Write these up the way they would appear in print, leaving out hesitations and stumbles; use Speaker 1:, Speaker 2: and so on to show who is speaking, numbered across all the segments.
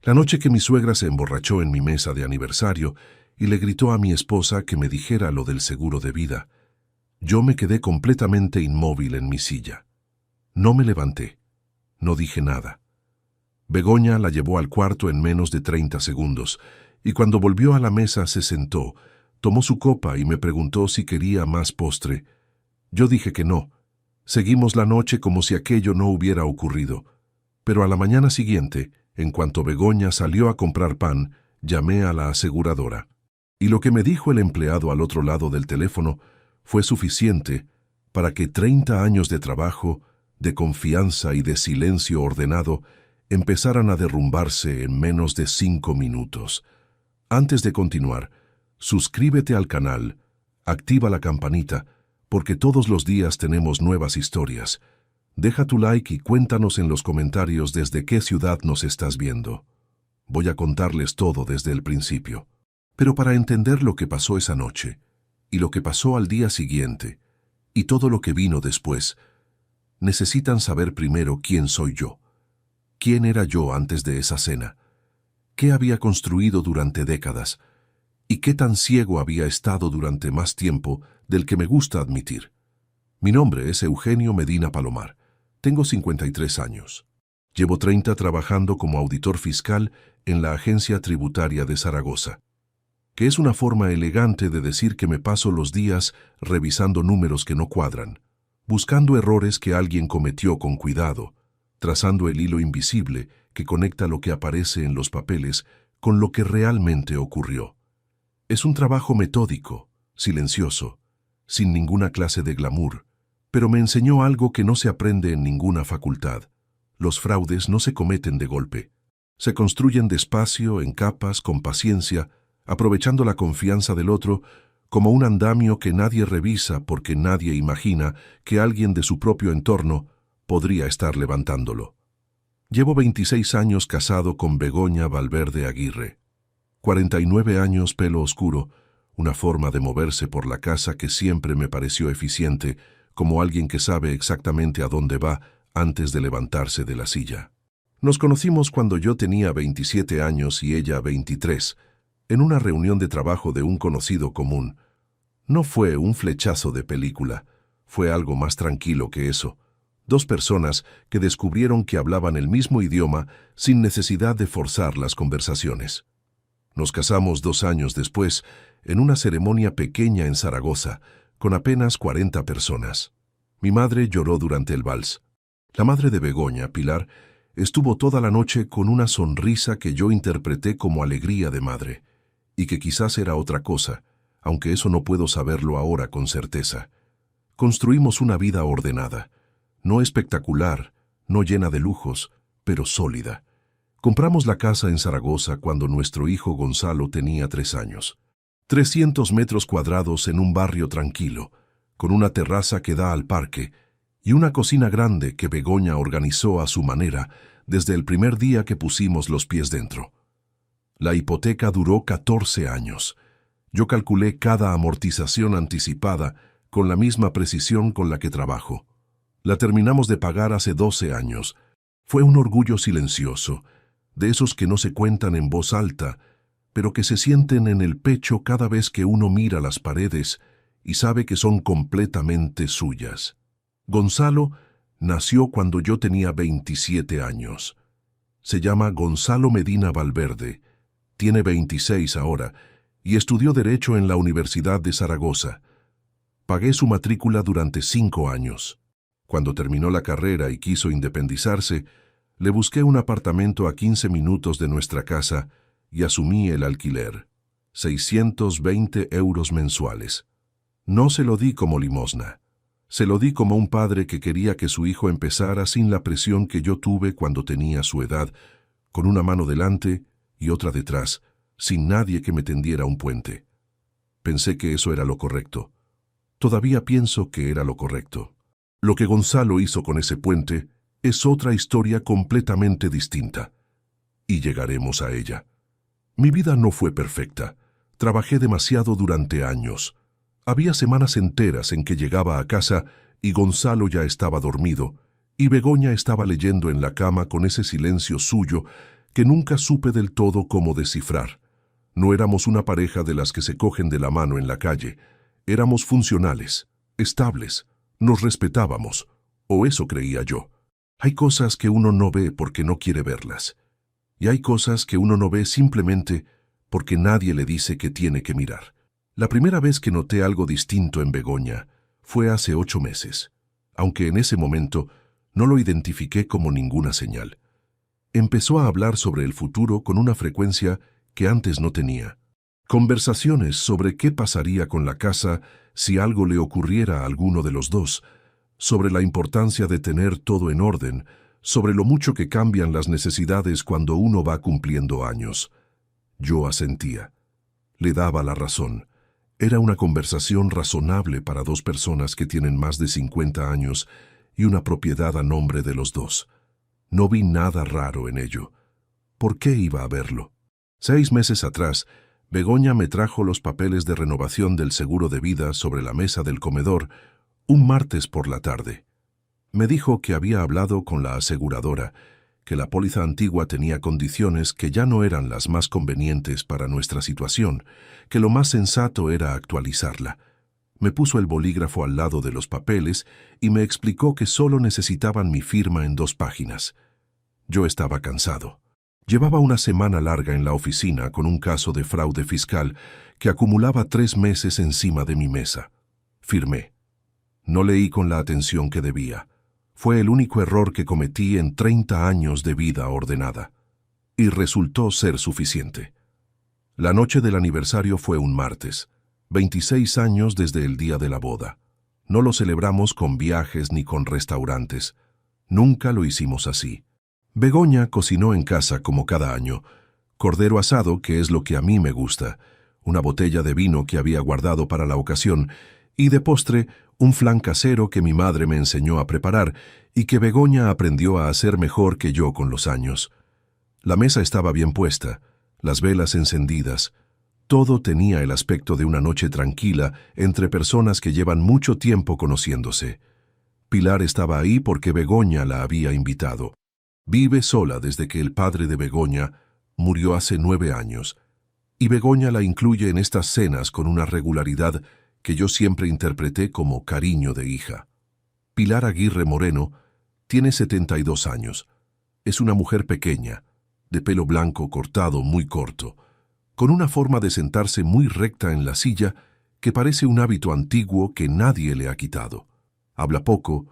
Speaker 1: La noche que mi suegra se emborrachó en mi mesa de aniversario y le gritó a mi esposa que me dijera lo del seguro de vida, yo me quedé completamente inmóvil en mi silla. No me levanté. No dije nada. Begoña la llevó al cuarto en menos de 30 segundos, y cuando volvió a la mesa se sentó, tomó su copa y me preguntó si quería más postre. Yo dije que no. Seguimos la noche como si aquello no hubiera ocurrido. Pero a la mañana siguiente, en cuanto Begoña salió a comprar pan, llamé a la aseguradora. Y lo que me dijo el empleado al otro lado del teléfono fue suficiente para que 30 años de trabajo, de confianza y de silencio ordenado empezaran a derrumbarse en menos de 5 minutos. Antes de continuar, suscríbete al canal, activa la campanita, porque todos los días tenemos nuevas historias. Deja tu like y cuéntanos en los comentarios desde qué ciudad nos estás viendo. Voy a contarles todo desde el principio. Pero para entender lo que pasó esa noche, y lo que pasó al día siguiente, y todo lo que vino después, necesitan saber primero quién soy yo. ¿Quién era yo antes de esa cena? ¿Qué había construido durante décadas? ¿Y qué tan ciego había estado durante más tiempo del que me gusta admitir? Mi nombre es Eugenio Medina Palomar. Tengo 53 años. Llevo 30 trabajando como auditor fiscal en la Agencia Tributaria de Zaragoza, que es una forma elegante de decir que me paso los días revisando números que no cuadran, buscando errores que alguien cometió con cuidado, trazando el hilo invisible que conecta lo que aparece en los papeles con lo que realmente ocurrió. Es un trabajo metódico, silencioso, sin ninguna clase de glamour, pero me enseñó algo que no se aprende en ninguna facultad. Los fraudes no se cometen de golpe. Se construyen despacio, en capas, con paciencia, aprovechando la confianza del otro, como un andamio que nadie revisa porque nadie imagina que alguien de su propio entorno podría estar levantándolo. Llevo 26 años casado con Begoña Valverde Aguirre. 49 años, pelo oscuro, una forma de moverse por la casa que siempre me pareció eficiente, como alguien que sabe exactamente a dónde va antes de levantarse de la silla. Nos conocimos cuando yo tenía 27 años y ella 23, en una reunión de trabajo de un conocido común. No fue un flechazo de película, fue algo más tranquilo que eso. Dos personas que descubrieron que hablaban el mismo idioma sin necesidad de forzar las conversaciones. Nos casamos 2 años después, en una ceremonia pequeña en Zaragoza, con apenas 40 personas. Mi madre lloró durante el vals. La madre de Begoña, Pilar, estuvo toda la noche con una sonrisa que yo interpreté como alegría de madre, y que quizás era otra cosa, aunque eso no puedo saberlo ahora con certeza. Construimos una vida ordenada, no espectacular, no llena de lujos, pero sólida. Compramos la casa en Zaragoza cuando nuestro hijo Gonzalo tenía 3 años. 300 metros cuadrados en un barrio tranquilo, con una terraza que da al parque y una cocina grande que Begoña organizó a su manera desde el primer día que pusimos los pies dentro. La hipoteca duró 14 años. Yo calculé cada amortización anticipada con la misma precisión con la que trabajo. La terminamos de pagar hace 12 años. Fue un orgullo silencioso, de esos que no se cuentan en voz alta, pero que se sienten en el pecho cada vez que uno mira las paredes y sabe que son completamente suyas. Gonzalo nació cuando yo tenía 27 años. Se llama Gonzalo Medina Valverde, tiene 26 ahora, y estudió Derecho en la Universidad de Zaragoza. Pagué su matrícula durante 5 años. Cuando terminó la carrera y quiso independizarse, le busqué un apartamento a 15 minutos de nuestra casa y asumí el alquiler, 620 € mensuales. No se lo di como limosna. Se lo di como un padre que quería que su hijo empezara sin la presión que yo tuve cuando tenía su edad, con una mano delante y otra detrás, sin nadie que me tendiera un puente. Pensé que eso era lo correcto. Todavía pienso que era lo correcto. Lo que Gonzalo hizo con ese puente es otra historia completamente distinta. Y llegaremos a ella. Mi vida no fue perfecta. Trabajé demasiado durante años. Había semanas enteras en que llegaba a casa y Gonzalo ya estaba dormido, y Begoña estaba leyendo en la cama con ese silencio suyo que nunca supe del todo cómo descifrar. No éramos una pareja de las que se cogen de la mano en la calle. Éramos funcionales, estables, nos respetábamos, o eso creía yo. Hay cosas que uno no ve porque no quiere verlas. Y hay cosas que uno no ve simplemente porque nadie le dice que tiene que mirar. La primera vez que noté algo distinto en Begoña fue hace 8 meses, aunque en ese momento no lo identifiqué como ninguna señal. Empezó a hablar sobre el futuro con una frecuencia que antes no tenía. Conversaciones sobre qué pasaría con la casa si algo le ocurriera a alguno de los dos, sobre la importancia de tener todo en orden, sobre lo mucho que cambian las necesidades cuando uno va cumpliendo años. Yo asentía. Le daba la razón. Era una conversación razonable para 2 personas que tienen más de 50 años y una propiedad a nombre de los dos. No vi nada raro en ello. ¿Por qué iba a verlo? 6 meses atrás, Begoña me trajo los papeles de renovación del seguro de vida sobre la mesa del comedor un martes por la tarde. Me dijo que había hablado con la aseguradora, que la póliza antigua tenía condiciones que ya no eran las más convenientes para nuestra situación, que lo más sensato era actualizarla. Me puso el bolígrafo al lado de los papeles y me explicó que solo necesitaban mi firma en 2 páginas. Yo estaba cansado. Llevaba una semana larga en la oficina con un caso de fraude fiscal que acumulaba 3 meses encima de mi mesa. Firmé. No leí con la atención que debía. Fue el único error que cometí en 30 años de vida ordenada. Y resultó ser suficiente. La noche del aniversario fue un martes, 26 años desde el día de la boda. No lo celebramos con viajes ni con restaurantes. Nunca lo hicimos así. Begoña cocinó en casa como cada año. Cordero asado, que es lo que a mí me gusta, una botella de vino que había guardado para la ocasión, y de postre, un flan casero que mi madre me enseñó a preparar y que Begoña aprendió a hacer mejor que yo con los años. La mesa estaba bien puesta, las velas encendidas. Todo tenía el aspecto de una noche tranquila entre personas que llevan mucho tiempo conociéndose. Pilar estaba ahí porque Begoña la había invitado. Vive sola desde que el padre de Begoña murió hace 9 años, y Begoña la incluye en estas cenas con una regularidad que yo siempre interpreté como cariño de hija. Pilar Aguirre Moreno tiene 72 años. Es una mujer pequeña, de pelo blanco cortado muy corto, con una forma de sentarse muy recta en la silla que parece un hábito antiguo que nadie le ha quitado. Habla poco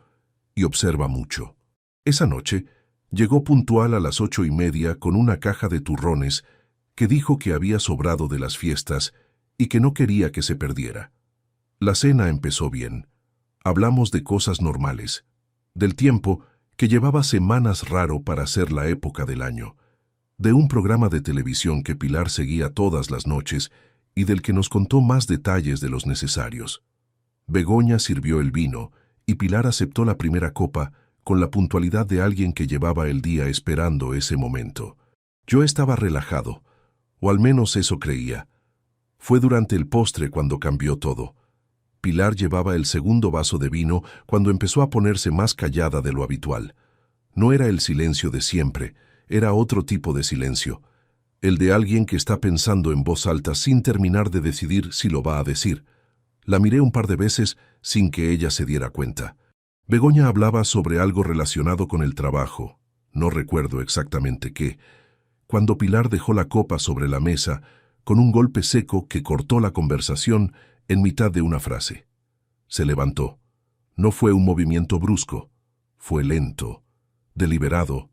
Speaker 1: y observa mucho. Esa noche llegó puntual a las 8:30 con una caja de turrones que dijo que había sobrado de las fiestas y que no quería que se perdiera. La cena empezó bien. Hablamos de cosas normales, del tiempo que llevaba semanas raro para ser la época del año, de un programa de televisión que Pilar seguía todas las noches y del que nos contó más detalles de los necesarios. Begoña sirvió el vino y Pilar aceptó la primera copa con la puntualidad de alguien que llevaba el día esperando ese momento. Yo estaba relajado, o al menos eso creía. Fue durante el postre cuando cambió todo. Pilar llevaba el segundo vaso de vino cuando empezó a ponerse más callada de lo habitual. No era el silencio de siempre, era otro tipo de silencio, el de alguien que está pensando en voz alta sin terminar de decidir si lo va a decir. La miré un par de veces sin que ella se diera cuenta. Begoña hablaba sobre algo relacionado con el trabajo, no recuerdo exactamente qué, cuando Pilar dejó la copa sobre la mesa con un golpe seco que cortó la conversación en mitad de una frase. Se levantó. No fue un movimiento brusco, fue lento, deliberado,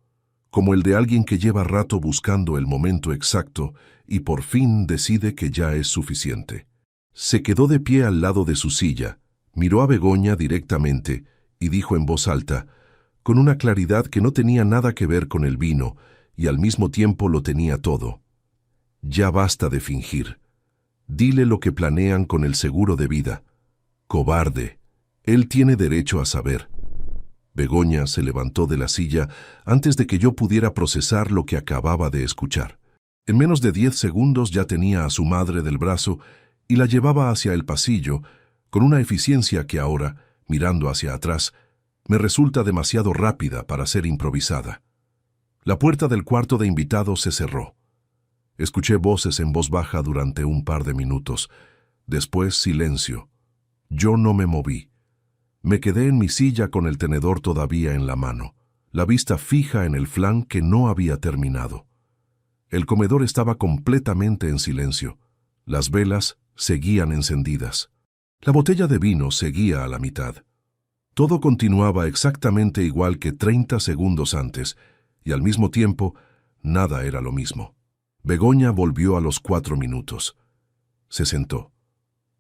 Speaker 1: como el de alguien que lleva rato buscando el momento exacto y por fin decide que ya es suficiente. Se quedó de pie al lado de su silla, miró a Begoña directamente y dijo en voz alta, con una claridad que no tenía nada que ver con el vino y al mismo tiempo lo tenía todo. Ya basta de fingir. Dile lo que planean con el seguro de vida. Cobarde. Él tiene derecho a saber. Begoña se levantó de la silla antes de que yo pudiera procesar lo que acababa de escuchar. En menos de 10 segundos ya tenía a su madre del brazo y la llevaba hacia el pasillo con una eficiencia que ahora, mirando hacia atrás, me resulta demasiado rápida para ser improvisada. La puerta del cuarto de invitados se cerró. Escuché voces en voz baja durante un par de minutos. Después, silencio. Yo no me moví. Me quedé en mi silla con el tenedor todavía en la mano, la vista fija en el flan que no había terminado. El comedor estaba completamente en silencio. Las velas seguían encendidas. La botella de vino seguía a la mitad. Todo continuaba exactamente igual que 30 segundos antes, y al mismo tiempo, nada era lo mismo. Begoña volvió a los 4 minutos. Se sentó.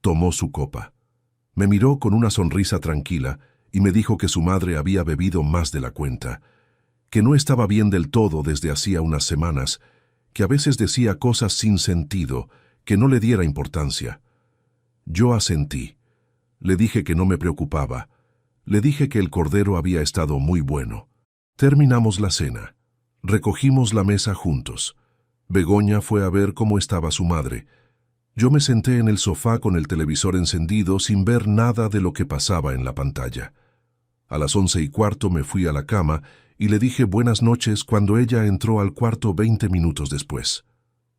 Speaker 1: Tomó su copa. Me miró con una sonrisa tranquila y me dijo que su madre había bebido más de la cuenta, que no estaba bien del todo desde hacía unas semanas, que a veces decía cosas sin sentido, que no le diera importancia. Yo asentí. Le dije que no me preocupaba. Le dije que el cordero había estado muy bueno. Terminamos la cena. Recogimos la mesa juntos. Begoña fue a ver cómo estaba su madre. Yo me senté en el sofá con el televisor encendido sin ver nada de lo que pasaba en la pantalla. A las 11:15 me fui a la cama y le dije buenas noches cuando ella entró al cuarto 20 minutos después.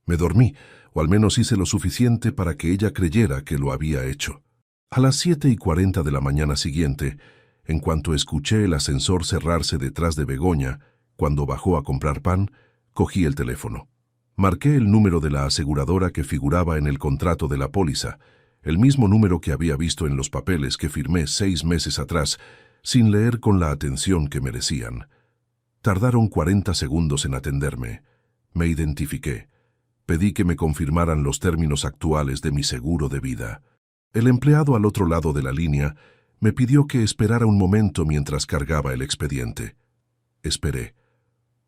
Speaker 1: Me dormí, o al menos hice lo suficiente para que ella creyera que lo había hecho. A las 7:40 de la mañana siguiente, en cuanto escuché el ascensor cerrarse detrás de Begoña, cuando bajó a comprar pan, cogí el teléfono. Marqué el número de la aseguradora que figuraba en el contrato de la póliza, el mismo número que había visto en los papeles que firmé 6 meses atrás, sin leer con la atención que merecían. Tardaron 40 segundos en atenderme. Me identifiqué. Pedí que me confirmaran los términos actuales de mi seguro de vida. El empleado al otro lado de la línea me pidió que esperara un momento mientras cargaba el expediente. Esperé.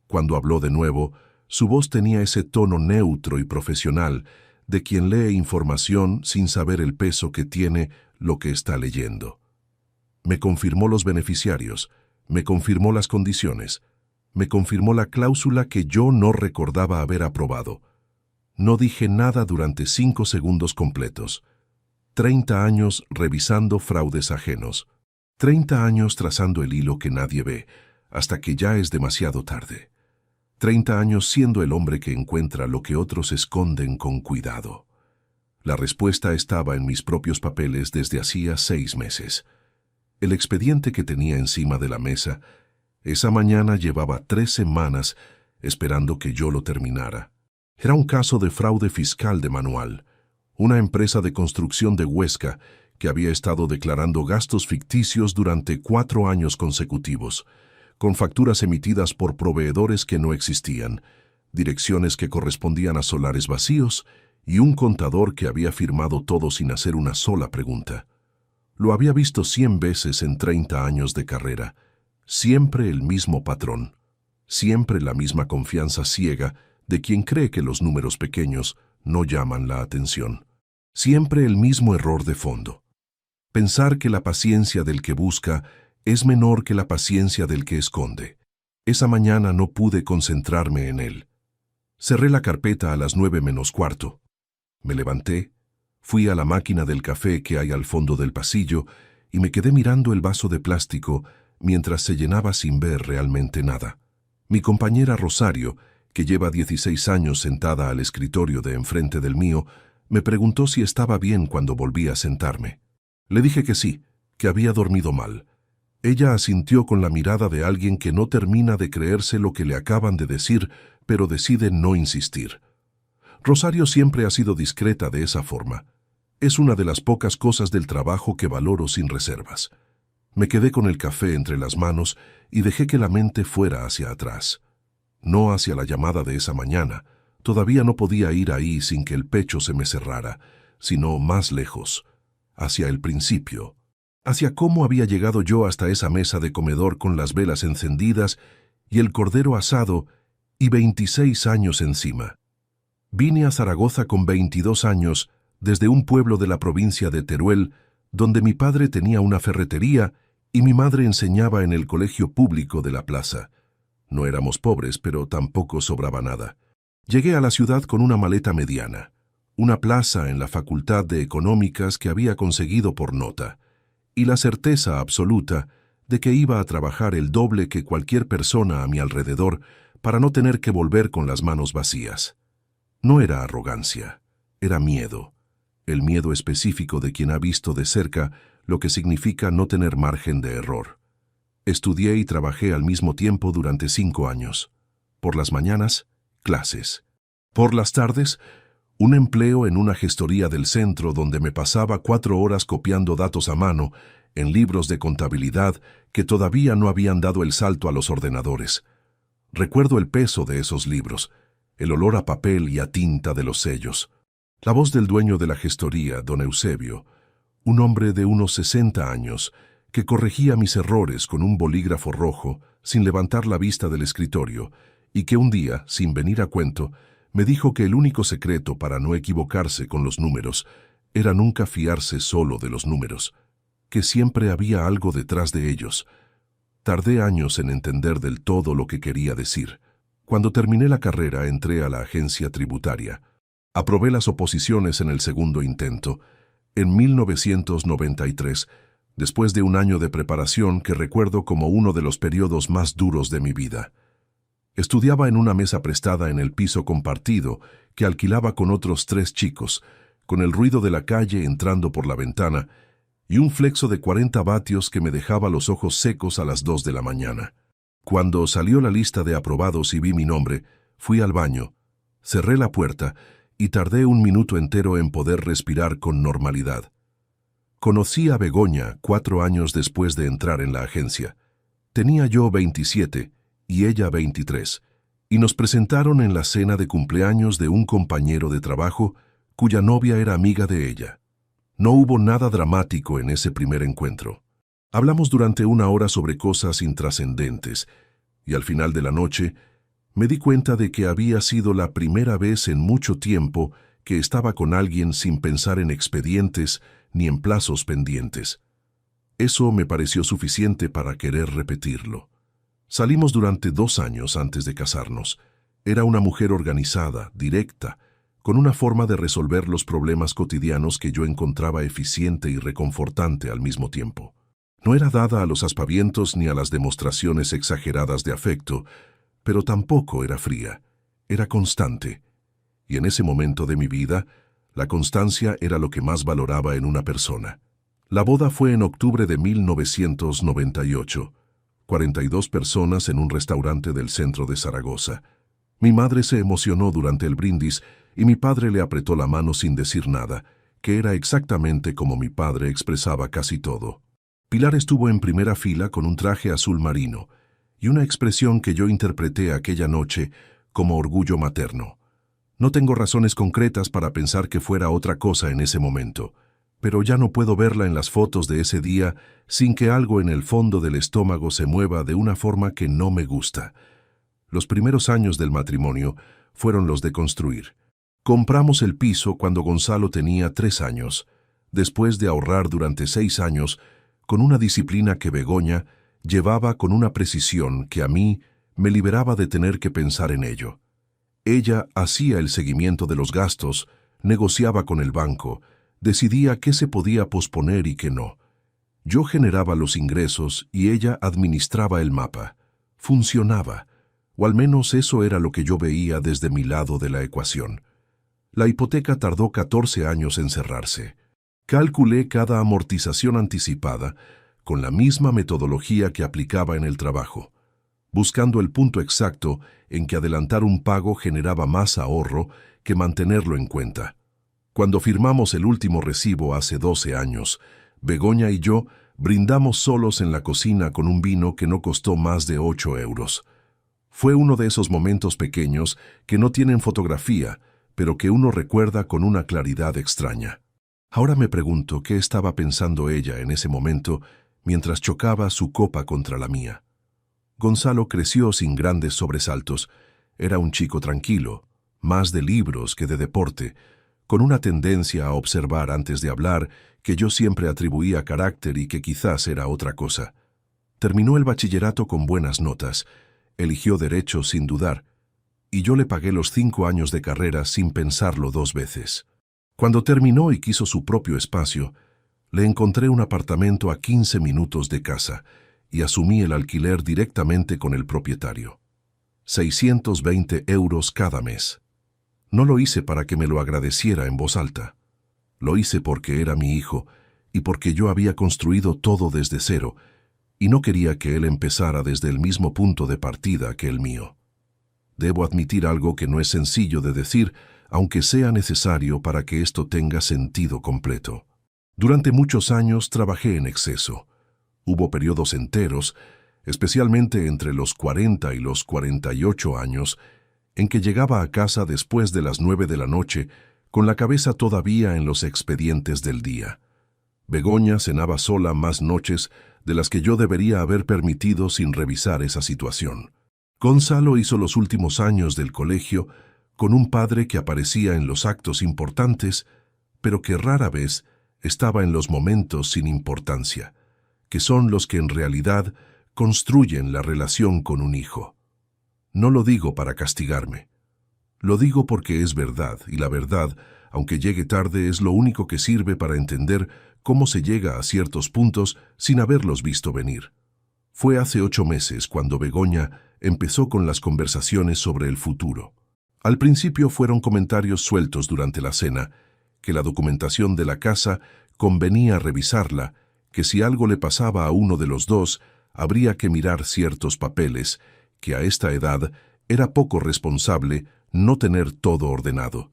Speaker 1: Cuando habló de nuevo, su voz tenía ese tono neutro y profesional de quien lee información sin saber el peso que tiene lo que está leyendo. Me confirmó los beneficiarios, me confirmó las condiciones, me confirmó la cláusula que yo no recordaba haber aprobado. No dije nada durante 5 segundos completos. 30 años revisando fraudes ajenos. 30 años trazando el hilo que nadie ve, hasta que ya es demasiado tarde. 30 años siendo el hombre que encuentra lo que otros esconden con cuidado. La respuesta estaba en mis propios papeles desde hacía 6 meses. El expediente que tenía encima de la mesa, esa mañana llevaba 3 semanas esperando que yo lo terminara. Era un caso de fraude fiscal de manual. Una empresa de construcción de Huesca que había estado declarando gastos ficticios durante 4 años consecutivos, con facturas emitidas por proveedores que no existían, direcciones que correspondían a solares vacíos y un contador que había firmado todo sin hacer una sola pregunta. Lo había visto 100 veces en 30 años de carrera. Siempre el mismo patrón. Siempre la misma confianza ciega de quien cree que los números pequeños no llaman la atención. Siempre el mismo error de fondo. Pensar que la paciencia del que busca es menor que la paciencia del que esconde. Esa mañana no pude concentrarme en él. Cerré la carpeta a las 9:45. Me levanté, fui a la máquina del café que hay al fondo del pasillo y me quedé mirando el vaso de plástico mientras se llenaba sin ver realmente nada. Mi compañera Rosario, que lleva 16 años sentada al escritorio de enfrente del mío, me preguntó si estaba bien cuando volví a sentarme. Le dije que sí, que había dormido mal. Ella asintió con la mirada de alguien que no termina de creerse lo que le acaban de decir, pero decide no insistir. Rosario siempre ha sido discreta de esa forma. Es una de las pocas cosas del trabajo que valoro sin reservas. Me quedé con el café entre las manos y dejé que la mente fuera hacia atrás. No hacia la llamada de esa mañana. Todavía no podía ir ahí sin que el pecho se me cerrara, sino más lejos, hacia el principio, hacia cómo había llegado yo hasta esa mesa de comedor con las velas encendidas y el cordero asado y 26 años encima. Vine a Zaragoza con 22 años desde un pueblo de la provincia de Teruel, donde mi padre tenía una ferretería y mi madre enseñaba en el colegio público de la plaza. No éramos pobres, pero tampoco sobraba nada. Llegué a la ciudad con una maleta mediana, una plaza en la Facultad de Económicas que había conseguido por nota, y la certeza absoluta de que iba a trabajar el doble que cualquier persona a mi alrededor para no tener que volver con las manos vacías. No era arrogancia, era miedo, el miedo específico de quien ha visto de cerca lo que significa no tener margen de error. Estudié y trabajé al mismo tiempo durante 5 años. Por las mañanas, clases. Por las tardes, un empleo en una gestoría del centro donde me pasaba 4 horas copiando datos a mano en libros de contabilidad que todavía no habían dado el salto a los ordenadores. Recuerdo el peso de esos libros, el olor a papel y a tinta de los sellos. La voz del dueño de la gestoría, don Eusebio, un hombre de unos 60 años, que corregía mis errores con un bolígrafo rojo sin levantar la vista del escritorio, y que un día, sin venir a cuento, me dijo que el único secreto para no equivocarse con los números era nunca fiarse solo de los números, que siempre había algo detrás de ellos. Tardé años en entender del todo lo que quería decir. Cuando terminé la carrera, entré a la agencia tributaria. Aprobé las oposiciones en el segundo intento, en 1993, después de un año de preparación que recuerdo como uno de los periodos más duros de mi vida. Estudiaba en una mesa prestada en el piso compartido que alquilaba con otros 3 chicos, con el ruido de la calle entrando por la ventana y un flexo de 40 vatios que me dejaba los ojos secos a las 2 de la mañana. Cuando salió la lista de aprobados y vi mi nombre, fui al baño, cerré la puerta y tardé 1 minuto entero en poder respirar con normalidad. Conocí a Begoña 4 años después de entrar en la agencia. Tenía yo 27 y ella 23, y nos presentaron en la cena de cumpleaños de un compañero de trabajo cuya novia era amiga de ella. No hubo nada dramático en ese primer encuentro. Hablamos durante 1 hora sobre cosas intrascendentes, y al final de la noche me di cuenta de que había sido la primera vez en mucho tiempo que estaba con alguien sin pensar en expedientes ni en plazos pendientes. Eso me pareció suficiente para querer repetirlo. Salimos durante 2 años antes de casarnos. Era una mujer organizada, directa, con una forma de resolver los problemas cotidianos que yo encontraba eficiente y reconfortante al mismo tiempo. No era dada a los aspavientos ni a las demostraciones exageradas de afecto, pero tampoco era fría, era constante. Y en ese momento de mi vida, la constancia era lo que más valoraba en una persona. La boda fue en octubre de 1998. 42 personas en un restaurante del centro de Zaragoza. Mi madre se emocionó durante el brindis y mi padre le apretó la mano sin decir nada, que era exactamente como mi padre expresaba casi todo. Pilar estuvo en primera fila con un traje azul marino y una expresión que yo interpreté aquella noche como orgullo materno. No tengo razones concretas para pensar que fuera otra cosa en ese momento, pero ya no puedo verla en las fotos de ese día sin que algo en el fondo del estómago se mueva de una forma que no me gusta. Los primeros años del matrimonio fueron los de construir. Compramos el piso cuando Gonzalo tenía 3 años, después de ahorrar durante 6 años, con una disciplina que Begoña llevaba con una precisión que a mí me liberaba de tener que pensar en ello. Ella hacía el seguimiento de los gastos, negociaba con el banco, decidía qué se podía posponer y qué no. Yo generaba los ingresos y ella administraba el mapa. Funcionaba, o al menos eso era lo que yo veía desde mi lado de la ecuación. La hipoteca tardó 14 años en cerrarse. Calculé cada amortización anticipada con la misma metodología que aplicaba en el trabajo, buscando el punto exacto en que adelantar un pago generaba más ahorro que mantenerlo en cuenta. Cuando firmamos el último recibo hace 12 años, Begoña y yo brindamos solos en la cocina con un vino que no costó más de 8 euros. Fue uno de esos momentos pequeños que no tienen fotografía, pero que uno recuerda con una claridad extraña. Ahora me pregunto qué estaba pensando ella en ese momento mientras chocaba su copa contra la mía. Gonzalo creció sin grandes sobresaltos. Era un chico tranquilo, más de libros que de deporte, con una tendencia a observar antes de hablar que yo siempre atribuía carácter y que quizás era otra cosa. Terminó el bachillerato con buenas notas, eligió Derecho sin dudar, y yo le pagué los 5 años de carrera sin pensarlo 2 veces. Cuando terminó y quiso su propio espacio, le encontré un apartamento a 15 minutos de casa y asumí el alquiler directamente con el propietario. 620 euros cada mes. No lo hice para que me lo agradeciera en voz alta. Lo hice porque era mi hijo y porque yo había construido todo desde cero y no quería que él empezara desde el mismo punto de partida que el mío. Debo admitir algo que no es sencillo de decir, aunque sea necesario para que esto tenga sentido completo. Durante muchos años trabajé en exceso. Hubo periodos enteros, especialmente entre los 40 y los 48 años, en que llegaba a casa después de las 9 de la noche, con la cabeza todavía en los expedientes del día. Begoña cenaba sola más noches de las que yo debería haber permitido sin revisar esa situación. Gonzalo hizo los últimos años del colegio con un padre que aparecía en los actos importantes, pero que rara vez estaba en los momentos sin importancia, que son los que en realidad construyen la relación con un hijo. No lo digo para castigarme. Lo digo porque es verdad, y la verdad, aunque llegue tarde, es lo único que sirve para entender cómo se llega a ciertos puntos sin haberlos visto venir. Fue hace 8 meses cuando Begoña empezó con las conversaciones sobre el futuro. Al principio fueron comentarios sueltos durante la cena, que la documentación de la casa convenía revisarla, que si algo le pasaba a uno de los dos, habría que mirar ciertos papeles, que a esta edad era poco responsable no tener todo ordenado.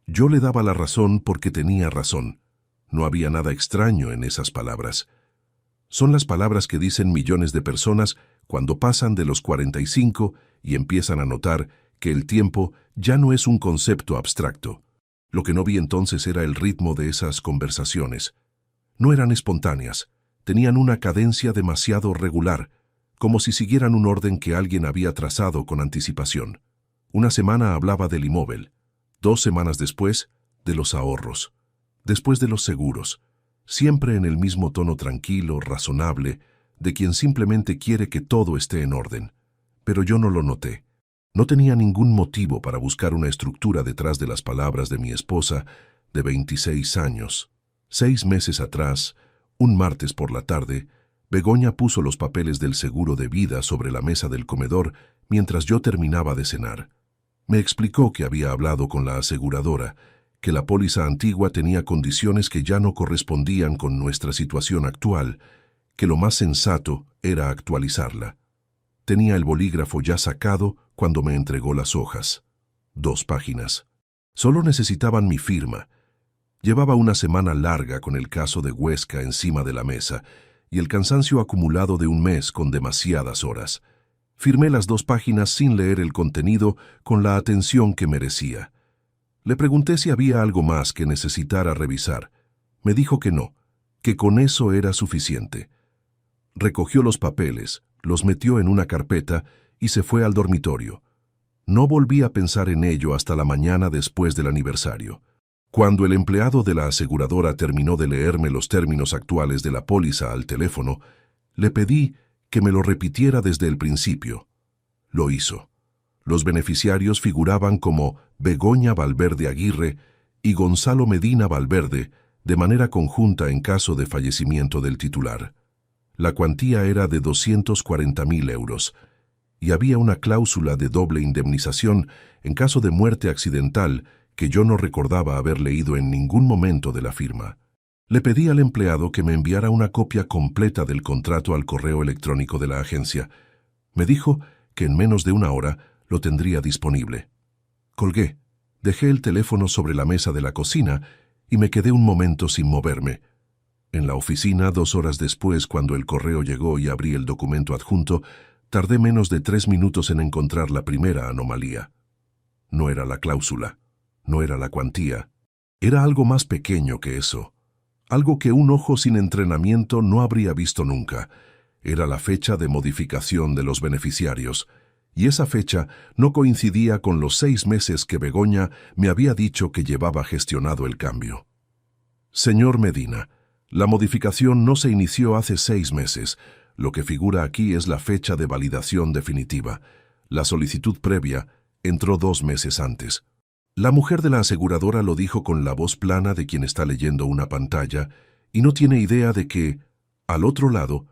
Speaker 1: Yo le daba la razón porque tenía razón. No había nada extraño en esas palabras. Son las palabras que dicen millones de personas cuando pasan de los 45 y empiezan a notar que el tiempo ya no es un concepto abstracto. Lo que no vi entonces era el ritmo de esas conversaciones. No eran espontáneas, tenían una cadencia demasiado regular, como si siguieran un orden que alguien había trazado con anticipación. Una semana hablaba del inmóvil, 2 semanas después, de los ahorros, después de los seguros, siempre en el mismo tono tranquilo, razonable, de quien simplemente quiere que todo esté en orden. Pero yo no lo noté. No tenía ningún motivo para buscar una estructura detrás de las palabras de mi esposa, de 26 años. 6 meses atrás, un martes por la tarde, Begoña puso los papeles del seguro de vida sobre la mesa del comedor mientras yo terminaba de cenar. Me explicó que había hablado con la aseguradora, que la póliza antigua tenía condiciones que ya no correspondían con nuestra situación actual, que lo más sensato era actualizarla. Tenía el bolígrafo ya sacado cuando me entregó las hojas. 2 páginas. Solo necesitaban mi firma. Llevaba una semana larga con el caso de Huesca encima de la mesa y el cansancio acumulado de un mes con demasiadas horas. Firmé las 2 páginas sin leer el contenido con la atención que merecía. Le pregunté si había algo más que necesitara revisar. Me dijo que no, que con eso era suficiente. Recogió los papeles, los metió en una carpeta y se fue al dormitorio. No volví a pensar en ello hasta la mañana después del aniversario. Cuando el empleado de la aseguradora terminó de leerme los términos actuales de la póliza al teléfono, le pedí que me lo repitiera desde el principio. Lo hizo. Los beneficiarios figuraban como Begoña Valverde Aguirre y Gonzalo Medina Valverde, de manera conjunta en caso de fallecimiento del titular. La cuantía era de 240.000 euros, y había una cláusula de doble indemnización en caso de muerte accidental que yo no recordaba haber leído en ningún momento de la firma. Le pedí al empleado que me enviara una copia completa del contrato al correo electrónico de la agencia. Me dijo que en menos de 1 hora lo tendría disponible. Colgué, dejé el teléfono sobre la mesa de la cocina y me quedé un momento sin moverme. En la oficina, 2 horas después, cuando el correo llegó y abrí el documento adjunto, tardé menos de 3 minutos en encontrar la primera anomalía. No era la cláusula, no era la cuantía, era algo más pequeño que eso. Algo que un ojo sin entrenamiento no habría visto nunca. Era la fecha de modificación de los beneficiarios, y esa fecha no coincidía con los 6 meses que Begoña me había dicho que llevaba gestionado el cambio. Señor Medina, la modificación no se inició hace 6 meses. Lo que figura aquí es la fecha de validación definitiva. La solicitud previa entró 2 meses antes. La mujer de la aseguradora lo dijo con la voz plana de quien está leyendo una pantalla y no tiene idea de que, al otro lado,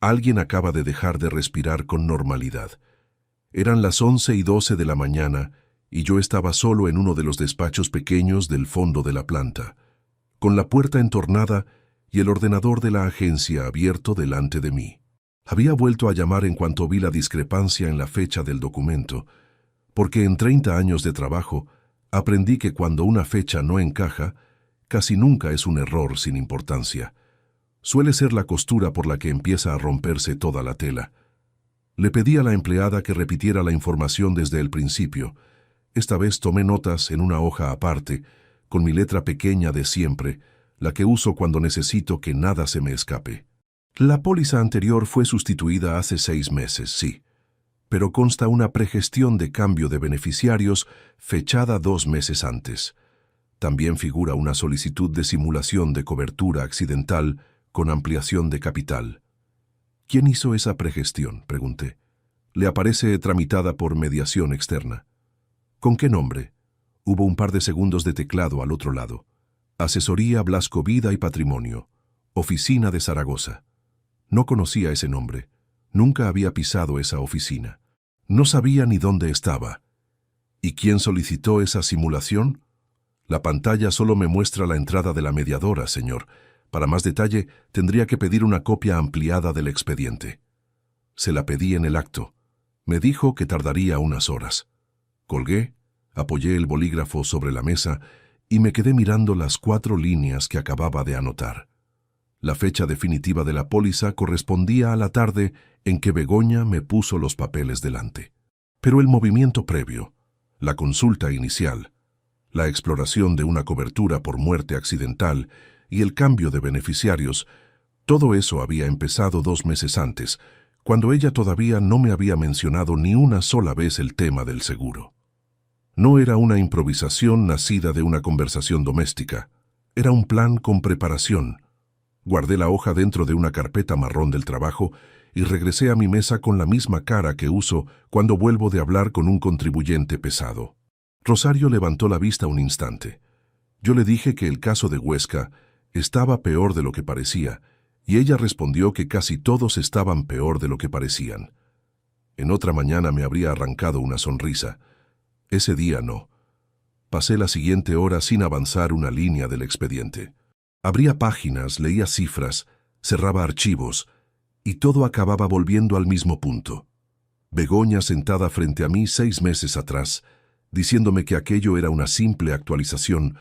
Speaker 1: alguien acaba de dejar de respirar con normalidad. Eran las 11:12 de la mañana y yo estaba solo en uno de los despachos pequeños del fondo de la planta, con la puerta entornada y el ordenador de la agencia abierto delante de mí. Había vuelto a llamar en cuanto vi la discrepancia en la fecha del documento, porque en 30 años de trabajo aprendí que cuando una fecha no encaja, casi nunca es un error sin importancia. Suele ser la costura por la que empieza a romperse toda la tela. Le pedí a la empleada que repitiera la información desde el principio. Esta vez tomé notas en una hoja aparte, con mi letra pequeña de siempre, la que uso cuando necesito que nada se me escape. La póliza anterior fue sustituida hace 6 meses, sí, pero consta una pregestión de cambio de beneficiarios fechada 2 meses antes. También figura una solicitud de simulación de cobertura accidental con ampliación de capital. ¿Quién hizo esa pregestión?, pregunté. Le aparece tramitada por mediación externa. ¿Con qué nombre? Hubo un par de segundos de teclado al otro lado. Asesoría Blasco Vida y Patrimonio. Oficina de Zaragoza. No conocía ese nombre. Nunca había pisado esa oficina. No sabía ni dónde estaba. ¿Y quién solicitó esa simulación? La pantalla solo me muestra la entrada de la mediadora, señor. Para más detalle, tendría que pedir una copia ampliada del expediente. Se la pedí en el acto. Me dijo que tardaría unas horas. Colgué, apoyé el bolígrafo sobre la mesa y me quedé mirando las 4 líneas que acababa de anotar. La fecha definitiva de la póliza correspondía a la tarde en que Begoña me puso los papeles delante. Pero el movimiento previo, la consulta inicial, la exploración de una cobertura por muerte accidental y el cambio de beneficiarios, todo eso había empezado 2 meses antes, cuando ella todavía no me había mencionado ni una sola vez el tema del seguro. No era una improvisación nacida de una conversación doméstica, era un plan con preparación. Guardé la hoja dentro de una carpeta marrón del trabajo y regresé a mi mesa con la misma cara que uso cuando vuelvo de hablar con un contribuyente pesado. Rosario levantó la vista un instante. Yo le dije que el caso de Huesca estaba peor de lo que parecía, y ella respondió que casi todos estaban peor de lo que parecían. En otra mañana me habría arrancado una sonrisa. Ese día no. Pasé la siguiente hora sin avanzar una línea del expediente. Abría páginas, leía cifras, cerraba archivos, y todo acababa volviendo al mismo punto. Begoña sentada frente a mí 6 meses atrás, diciéndome que aquello era una simple actualización,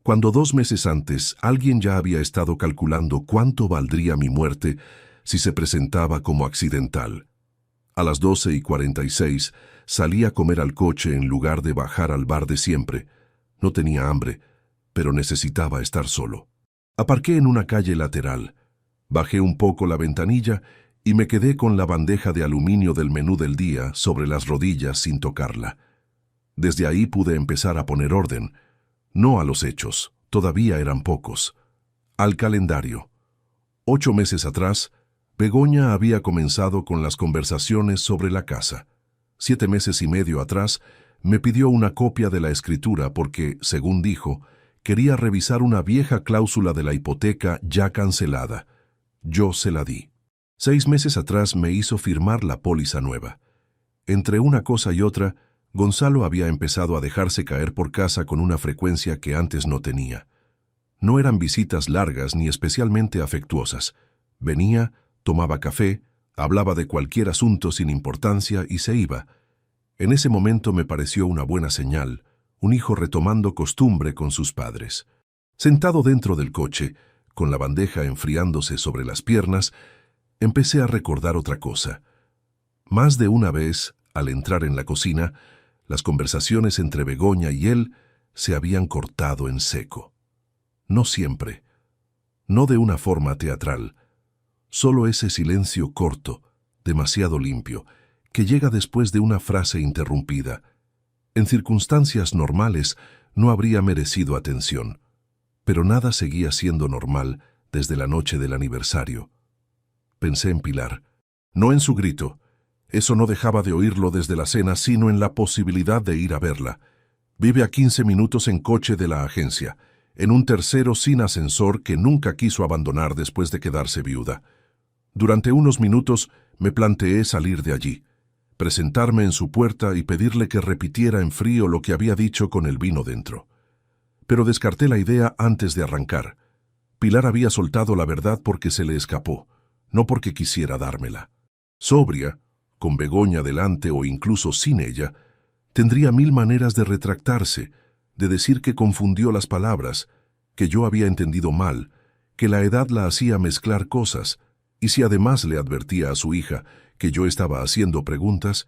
Speaker 1: cuando 2 meses antes alguien ya había estado calculando cuánto valdría mi muerte si se presentaba como accidental. A las 12:46 salí a comer al coche en lugar de bajar al bar de siempre. No tenía hambre, pero necesitaba estar solo. Aparqué en una calle lateral, bajé un poco la ventanilla y me quedé con la bandeja de aluminio del menú del día sobre las rodillas sin tocarla. Desde ahí pude empezar a poner orden, no a los hechos, todavía eran pocos, al calendario. 8 meses atrás, Begoña había comenzado con las conversaciones sobre la casa. 7 meses y medio atrás, me pidió una copia de la escritura porque, según dijo, quería revisar una vieja cláusula de la hipoteca ya cancelada. Yo se la di. 6 meses atrás me hizo firmar la póliza nueva. Entre una cosa y otra, Gonzalo había empezado a dejarse caer por casa con una frecuencia que antes no tenía. No eran visitas largas ni especialmente afectuosas. Venía, tomaba café, hablaba de cualquier asunto sin importancia y se iba. En ese momento me pareció una buena señal, un hijo retomando costumbre con sus padres. Sentado dentro del coche, con la bandeja enfriándose sobre las piernas, empecé a recordar otra cosa. Más de una vez, al entrar en la cocina, las conversaciones entre Begoña y él se habían cortado en seco. No siempre, no de una forma teatral, solo ese silencio corto, demasiado limpio, que llega después de una frase interrumpida. En circunstancias normales no habría merecido atención, pero nada seguía siendo normal desde la noche del aniversario. Pensé en Pilar, no en su grito. Eso no dejaba de oírlo desde la cena, sino en la posibilidad de ir a verla. Vive a 15 minutos en coche de la agencia, en un tercero sin ascensor que nunca quiso abandonar después de quedarse viuda. Durante unos minutos me planteé salir de allí, presentarme en su puerta y pedirle que repitiera en frío lo que había dicho con el vino dentro. Pero descarté la idea antes de arrancar. Pilar había soltado la verdad porque se le escapó, no porque quisiera dármela. Sobria, con Begoña delante o incluso sin ella, tendría mil maneras de retractarse, de decir que confundió las palabras, que yo había entendido mal, que la edad la hacía mezclar cosas, y si además le advertía a su hija que yo estaba haciendo preguntas,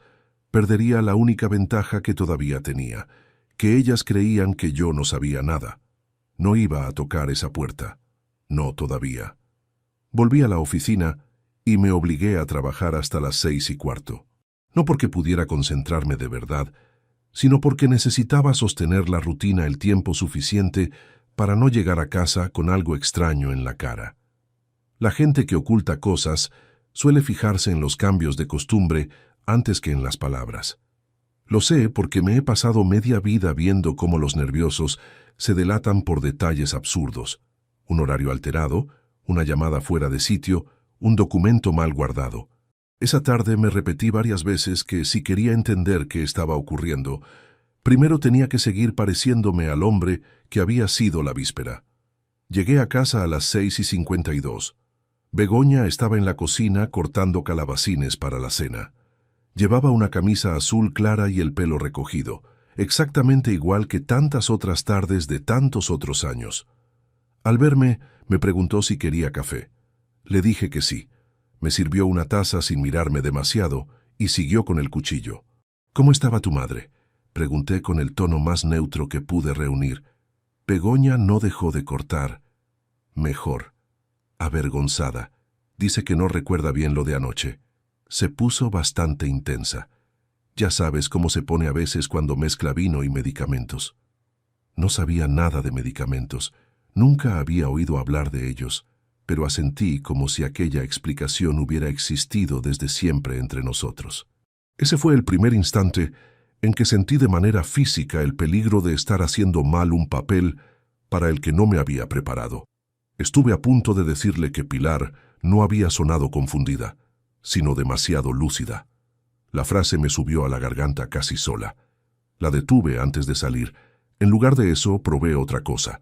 Speaker 1: perdería la única ventaja que todavía tenía, que ellas creían que yo no sabía nada. No iba a tocar esa puerta. No todavía. Volví a la oficina y me obligué a trabajar hasta las 6:15. No porque pudiera concentrarme de verdad, sino porque necesitaba sostener la rutina el tiempo suficiente para no llegar a casa con algo extraño en la cara. La gente que oculta cosas suele fijarse en los cambios de costumbre antes que en las palabras. Lo sé porque me he pasado media vida viendo cómo los nerviosos se delatan por detalles absurdos. Un horario alterado, una llamada fuera de sitio, un documento mal guardado. Esa tarde me repetí varias veces que si quería entender qué estaba ocurriendo, primero tenía que seguir pareciéndome al hombre que había sido la víspera. Llegué a casa a las 6:52. Begoña estaba en la cocina cortando calabacines para la cena. Llevaba una camisa azul clara y el pelo recogido, exactamente igual que tantas otras tardes de tantos otros años. Al verme, me preguntó si quería café. Le dije que sí. Me sirvió una taza sin mirarme demasiado y siguió con el cuchillo. «¿Cómo estaba tu madre?», pregunté con el tono más neutro que pude reunir. Begoña no dejó de cortar. «Mejor». Avergonzada. Dice que no recuerda bien lo de anoche. Se puso bastante intensa. Ya sabes cómo se pone a veces cuando mezcla vino y medicamentos. No sabía nada de medicamentos. Nunca había oído hablar de ellos, pero asentí como si aquella explicación hubiera existido desde siempre entre nosotros. Ese fue el primer instante en que sentí de manera física el peligro de estar haciendo mal un papel para el que no me había preparado. Estuve a punto de decirle que Pilar no había sonado confundida, sino demasiado lúcida. La frase me subió a la garganta casi sola. La detuve antes de salir. En lugar de eso, probé otra cosa.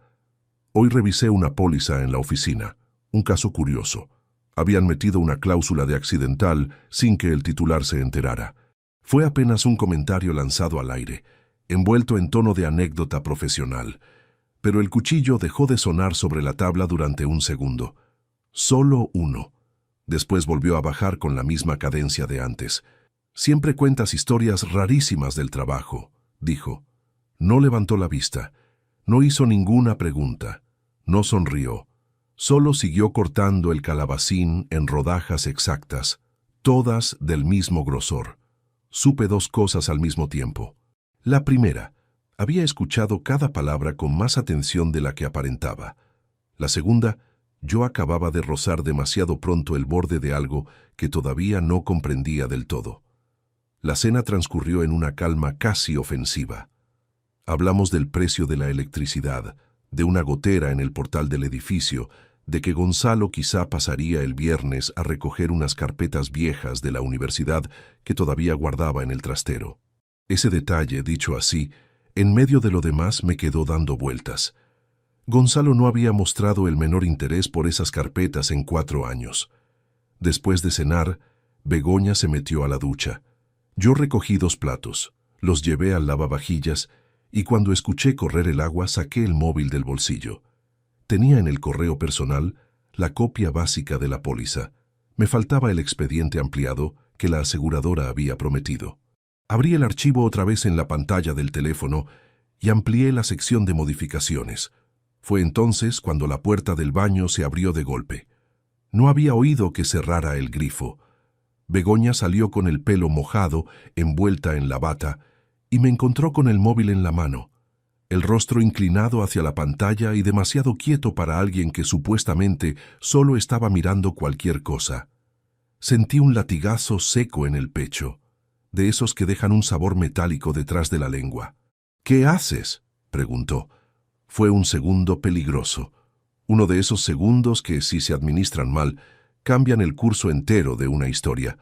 Speaker 1: Hoy revisé una póliza en la oficina, un caso curioso. Habían metido una cláusula de accidental sin que el titular se enterara. Fue apenas un comentario lanzado al aire, envuelto en tono de anécdota profesional. Pero el cuchillo dejó de sonar sobre la tabla durante un segundo. Solo uno. Después volvió a bajar con la misma cadencia de antes. «Siempre cuentas historias rarísimas del trabajo», dijo. No levantó la vista. No hizo ninguna pregunta. No sonrió. Solo siguió cortando el calabacín en rodajas exactas, todas del mismo grosor. Supe dos cosas al mismo tiempo. La primera, había escuchado cada palabra con más atención de la que aparentaba. La segunda, yo acababa de rozar demasiado pronto el borde de algo que todavía no comprendía del todo. La cena transcurrió en una calma casi ofensiva. Hablamos del precio de la electricidad, de una gotera en el portal del edificio, de que Gonzalo quizá pasaría el viernes a recoger unas carpetas viejas de la universidad que todavía guardaba en el trastero. Ese detalle, dicho así, en medio de lo demás me quedó dando vueltas. Gonzalo no había mostrado el menor interés por esas carpetas en 4 años. Después de cenar, Begoña se metió a la ducha. Yo recogí 2 platos, los llevé al lavavajillas y cuando escuché correr el agua saqué el móvil del bolsillo. Tenía en el correo personal la copia básica de la póliza. Me faltaba el expediente ampliado que la aseguradora había prometido. Abrí el archivo otra vez en la pantalla del teléfono y amplié la sección de modificaciones. Fue entonces cuando la puerta del baño se abrió de golpe. No había oído que cerrara el grifo. Begoña salió con el pelo mojado, envuelta en la bata, y me encontró con el móvil en la mano, el rostro inclinado hacia la pantalla y demasiado quieto para alguien que supuestamente solo estaba mirando cualquier cosa. Sentí un latigazo seco en el pecho, de esos que dejan un sabor metálico detrás de la lengua. «¿Qué haces?», preguntó. Fue un segundo peligroso, uno de esos segundos que, si se administran mal, cambian el curso entero de una historia.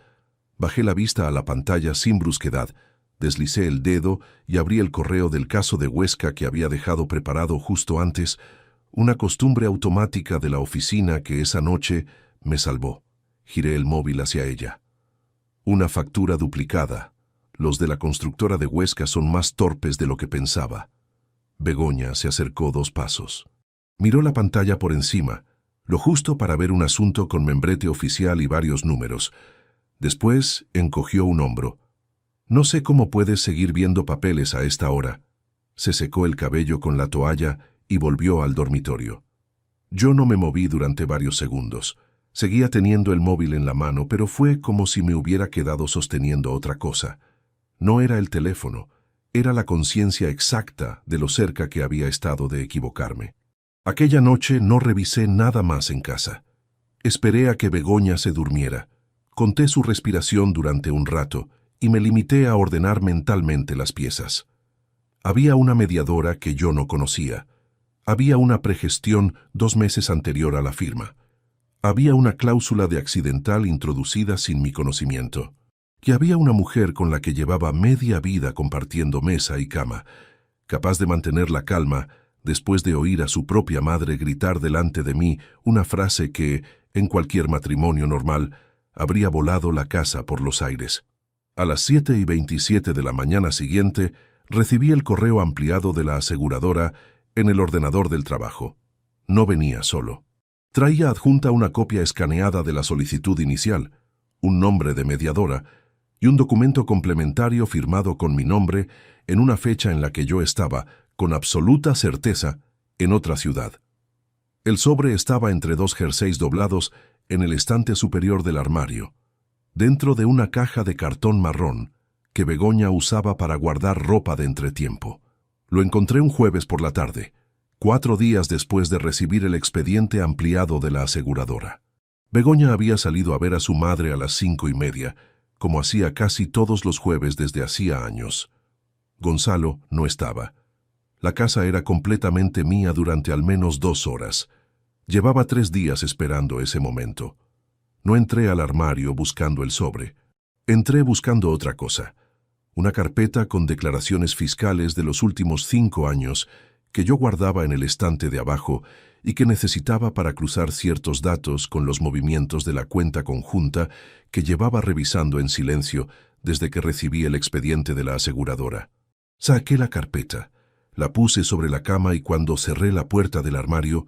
Speaker 1: Bajé la vista a la pantalla sin brusquedad, deslicé el dedo y abrí el correo del caso de Huesca que había dejado preparado justo antes, una costumbre automática de la oficina que esa noche me salvó. Giré el móvil hacia ella. Una factura duplicada. Los de la constructora de Huesca son más torpes de lo que pensaba. Begoña se acercó 2 pasos. Miró la pantalla por encima, lo justo para ver un asunto con membrete oficial y varios números. Después encogió un hombro. No sé cómo puedes seguir viendo papeles a esta hora. Se secó el cabello con la toalla y volvió al dormitorio. Yo no me moví durante varios segundos. Seguía teniendo el móvil en la mano, pero fue como si me hubiera quedado sosteniendo otra cosa. No era el teléfono, era la conciencia exacta de lo cerca que había estado de equivocarme. Aquella noche no revisé nada más en casa. Esperé a que Begoña se durmiera. Conté su respiración durante un rato y me limité a ordenar mentalmente las piezas. Había una mediadora que yo no conocía. Había una pregestión 2 meses anterior a la firma. Había una cláusula de accidental introducida sin mi conocimiento. Y había una mujer con la que llevaba media vida compartiendo mesa y cama, capaz de mantener la calma después de oír a su propia madre gritar delante de mí una frase que, en cualquier matrimonio normal, habría volado la casa por los aires. A las 7:27 de la mañana siguiente, recibí el correo ampliado de la aseguradora en el ordenador del trabajo. No venía solo. Traía adjunta una copia escaneada de la solicitud inicial, un nombre de mediadora y un documento complementario firmado con mi nombre en una fecha en la que yo estaba, con absoluta certeza, en otra ciudad. El sobre estaba entre 2 jerseys doblados en el estante superior del armario, dentro de una caja de cartón marrón que Begoña usaba para guardar ropa de entretiempo. Lo encontré un jueves por la tarde, 4 días después de recibir el expediente ampliado de la aseguradora. Begoña había salido a ver a su madre a las 5:30, como hacía casi todos los jueves desde hacía años. Gonzalo no estaba. La casa era completamente mía durante al menos 2 horas. Llevaba 3 días esperando ese momento. No entré al armario buscando el sobre. Entré buscando otra cosa. Una carpeta con declaraciones fiscales de los últimos 5 años que yo guardaba en el estante de abajo y que necesitaba para cruzar ciertos datos con los movimientos de la cuenta conjunta que llevaba revisando en silencio desde que recibí el expediente de la aseguradora. Saqué la carpeta, la puse sobre la cama y cuando cerré la puerta del armario,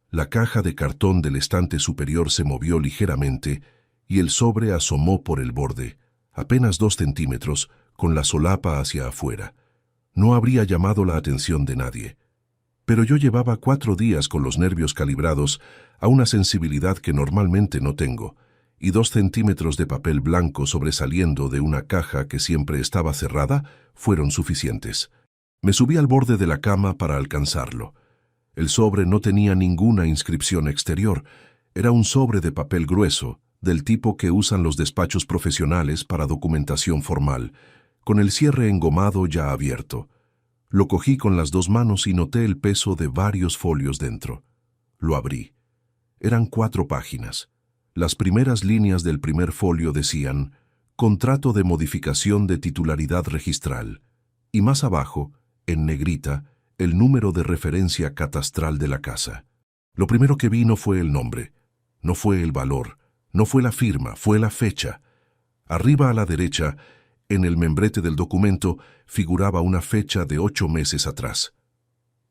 Speaker 1: la caja de cartón del estante superior se movió ligeramente y el sobre asomó por el borde, apenas 2 centímetros, con la solapa hacia afuera. No habría llamado la atención de nadie. Pero yo llevaba 4 días con los nervios calibrados a una sensibilidad que normalmente no tengo, y 2 centímetros de papel blanco sobresaliendo de una caja que siempre estaba cerrada fueron suficientes. Me subí al borde de la cama para alcanzarlo. El sobre no tenía ninguna inscripción exterior. Era un sobre de papel grueso, del tipo que usan los despachos profesionales para documentación formal, con el cierre engomado ya abierto. Lo cogí con las 2 manos y noté el peso de varios folios dentro. Lo abrí. Eran 4 páginas. Las primeras líneas del primer folio decían «Contrato de modificación de titularidad registral» y más abajo, en negrita, el número de referencia catastral de la casa. Lo primero que vi no fue el nombre, no fue el valor, no fue la firma, fue la fecha. Arriba a la derecha, en el membrete del documento, figuraba una fecha de 8 meses atrás.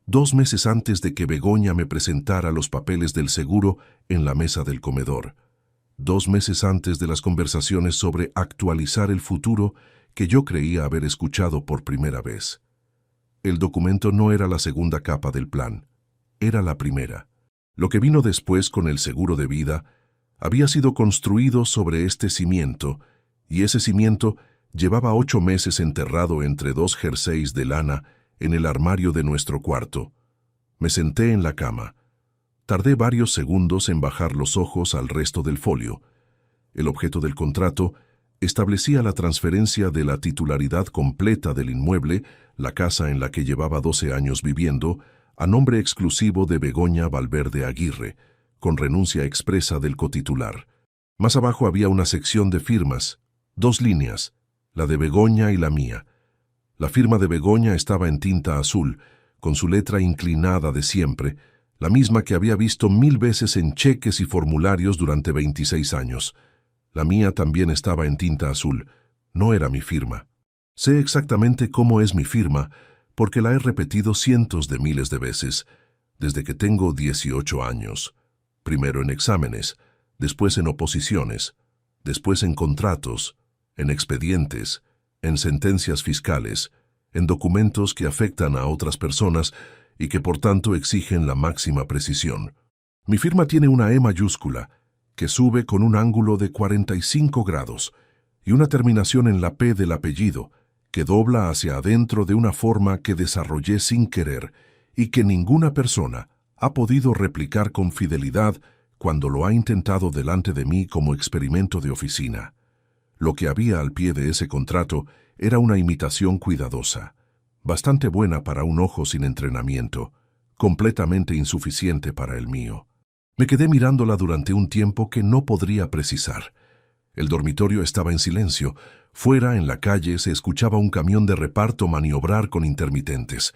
Speaker 1: 2 meses antes de que Begoña me presentara los papeles del seguro en la mesa del comedor. 2 meses antes de las conversaciones sobre actualizar el futuro que yo creía haber escuchado por primera vez. El documento no era la segunda capa del plan, era la primera. Lo que vino después con el seguro de vida había sido construido sobre este cimiento, y ese cimiento llevaba 8 meses enterrado entre 2 jerseys de lana en el armario de nuestro cuarto. Me senté en la cama. Tardé varios segundos en bajar los ojos al resto del folio. El objeto del contrato establecía la transferencia de la titularidad completa del inmueble, la casa en la que llevaba 12 años viviendo, a nombre exclusivo de Begoña Valverde Aguirre, con renuncia expresa del cotitular. Más abajo había una sección de firmas, 2 líneas, la de Begoña y la mía. La firma de Begoña estaba en tinta azul, con su letra inclinada de siempre, la misma que había visto 1000 veces en cheques y formularios durante 26 años. La mía también estaba en tinta azul. No era mi firma. Sé exactamente cómo es mi firma, porque la he repetido cientos de miles de veces, desde que tengo 18 años. Primero en exámenes, después en oposiciones, después en contratos, en expedientes, en sentencias fiscales, en documentos que afectan a otras personas y que por tanto exigen la máxima precisión. Mi firma tiene una E mayúscula, que sube con un ángulo de 45 grados, y una terminación en la P del apellido, que dobla hacia adentro de una forma que desarrollé sin querer y que ninguna persona ha podido replicar con fidelidad cuando lo ha intentado delante de mí como experimento de oficina. Lo que había al pie de ese contrato era una imitación cuidadosa, bastante buena para un ojo sin entrenamiento, completamente insuficiente para el mío. Me quedé mirándola durante un tiempo que no podría precisar. El dormitorio estaba en silencio. Fuera, en la calle, se escuchaba un camión de reparto maniobrar con intermitentes.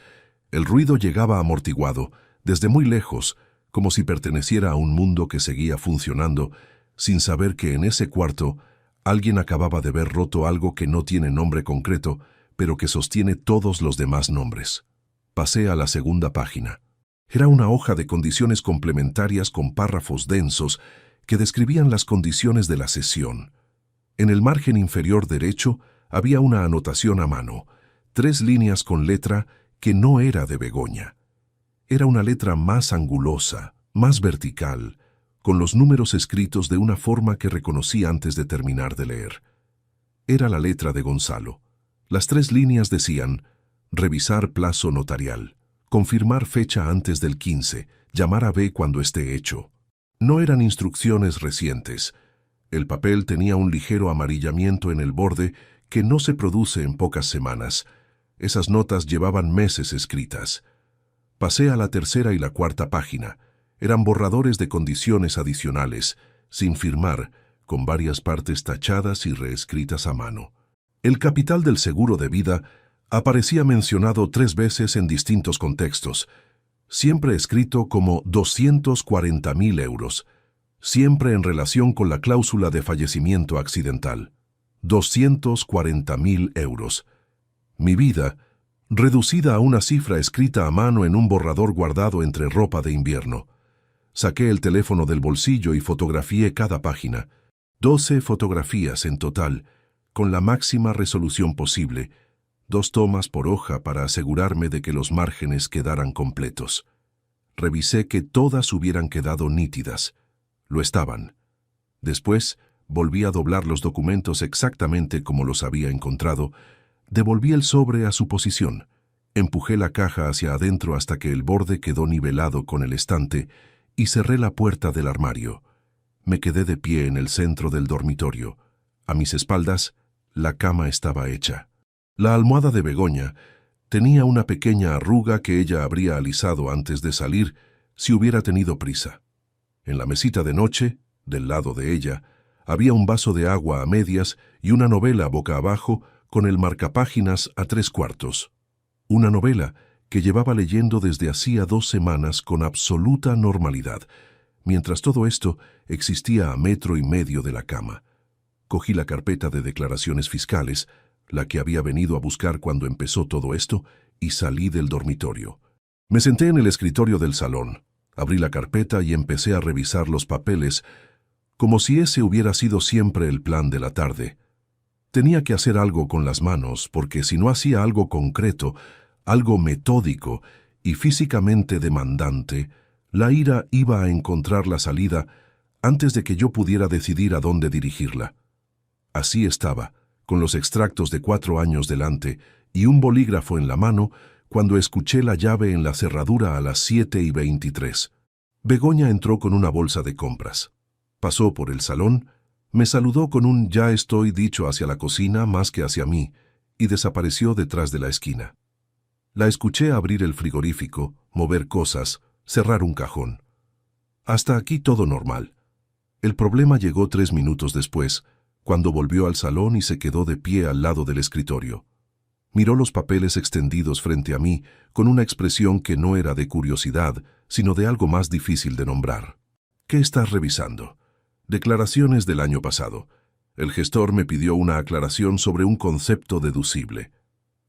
Speaker 1: El ruido llegaba amortiguado, desde muy lejos, como si perteneciera a un mundo que seguía funcionando, sin saber que en ese cuarto alguien acababa de ver roto algo que no tiene nombre concreto, pero que sostiene todos los demás nombres. Pasé a la segunda página. Era una hoja de condiciones complementarias con párrafos densos que describían las condiciones de la sesión. En el margen inferior derecho había una anotación a mano, 3 líneas con letra que no era de Begoña. Era una letra más angulosa, más vertical, con los números escritos de una forma que reconocí antes de terminar de leer. Era la letra de Gonzalo. Las 3 líneas decían: revisar plazo notarial, confirmar fecha antes del 15, llamar a B cuando esté hecho. No eran instrucciones recientes. El papel tenía un ligero amarillamiento en el borde que no se produce en pocas semanas. Esas notas llevaban meses escritas. Pasé a la tercera y la cuarta página. Eran borradores de condiciones adicionales, sin firmar, con varias partes tachadas y reescritas a mano. El capital del seguro de vida aparecía mencionado 3 veces en distintos contextos, siempre escrito como 240.000 euros, siempre en relación con la cláusula de fallecimiento accidental. 240.000 euros. Mi vida, reducida a una cifra escrita a mano en un borrador guardado entre ropa de invierno. Saqué el teléfono del bolsillo y fotografié cada página. 12 fotografías en total, con la máxima resolución posible, 2 tomas por hoja para asegurarme de que los márgenes quedaran completos. Revisé que todas hubieran quedado nítidas. Lo estaban. Después, volví a doblar los documentos exactamente como los había encontrado, devolví el sobre a su posición, empujé la caja hacia adentro hasta que el borde quedó nivelado con el estante y cerré la puerta del armario. Me quedé de pie en el centro del dormitorio. A mis espaldas, la cama estaba hecha. La almohada de Begoña tenía una pequeña arruga que ella habría alisado antes de salir si hubiera tenido prisa. En la mesita de noche, del lado de ella, había un vaso de agua a medias y una novela boca abajo con el marcapáginas a 3/4. Una novela que llevaba leyendo desde hacía 2 semanas con absoluta normalidad. Mientras todo esto existía a 1,5 metros de la cama. Cogí la carpeta de declaraciones fiscales, la que había venido a buscar cuando empezó todo esto, y salí del dormitorio. Me senté en el escritorio del salón, abrí la carpeta y empecé a revisar los papeles, como si ese hubiera sido siempre el plan de la tarde. Tenía que hacer algo con las manos, porque si no hacía algo concreto, algo metódico y físicamente demandante, la ira iba a encontrar la salida antes de que yo pudiera decidir a dónde dirigirla. Así estaba, con los extractos de 4 años delante y un bolígrafo en la mano, cuando escuché la llave en la cerradura a las 7:23. Begoña entró con una bolsa de compras. Pasó por el salón, me saludó con un «ya estoy» dicho hacia la cocina más que hacia mí, y desapareció detrás de la esquina. La escuché abrir el frigorífico, mover cosas, cerrar un cajón. Hasta aquí todo normal. El problema llegó 3 minutos después, cuando volvió al salón y se quedó de pie al lado del escritorio. Miró los papeles extendidos frente a mí con una expresión que no era de curiosidad, sino de algo más difícil de nombrar. ¿Qué estás revisando? Declaraciones del año pasado. El gestor me pidió una aclaración sobre un concepto deducible.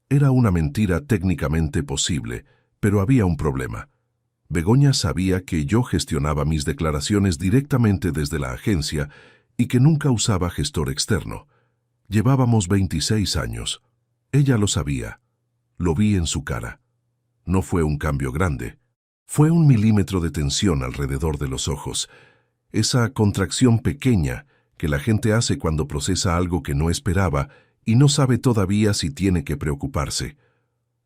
Speaker 1: Era una mentira técnicamente posible, pero había un problema. Begoña sabía que yo gestionaba mis declaraciones directamente desde la agencia y que nunca usaba gestor externo. Llevábamos 26 años. Ella lo sabía. Lo vi en su cara. No fue un cambio grande. Fue 1 milímetro de tensión alrededor de los ojos. Esa contracción pequeña que la gente hace cuando procesa algo que no esperaba y no sabe todavía si tiene que preocuparse.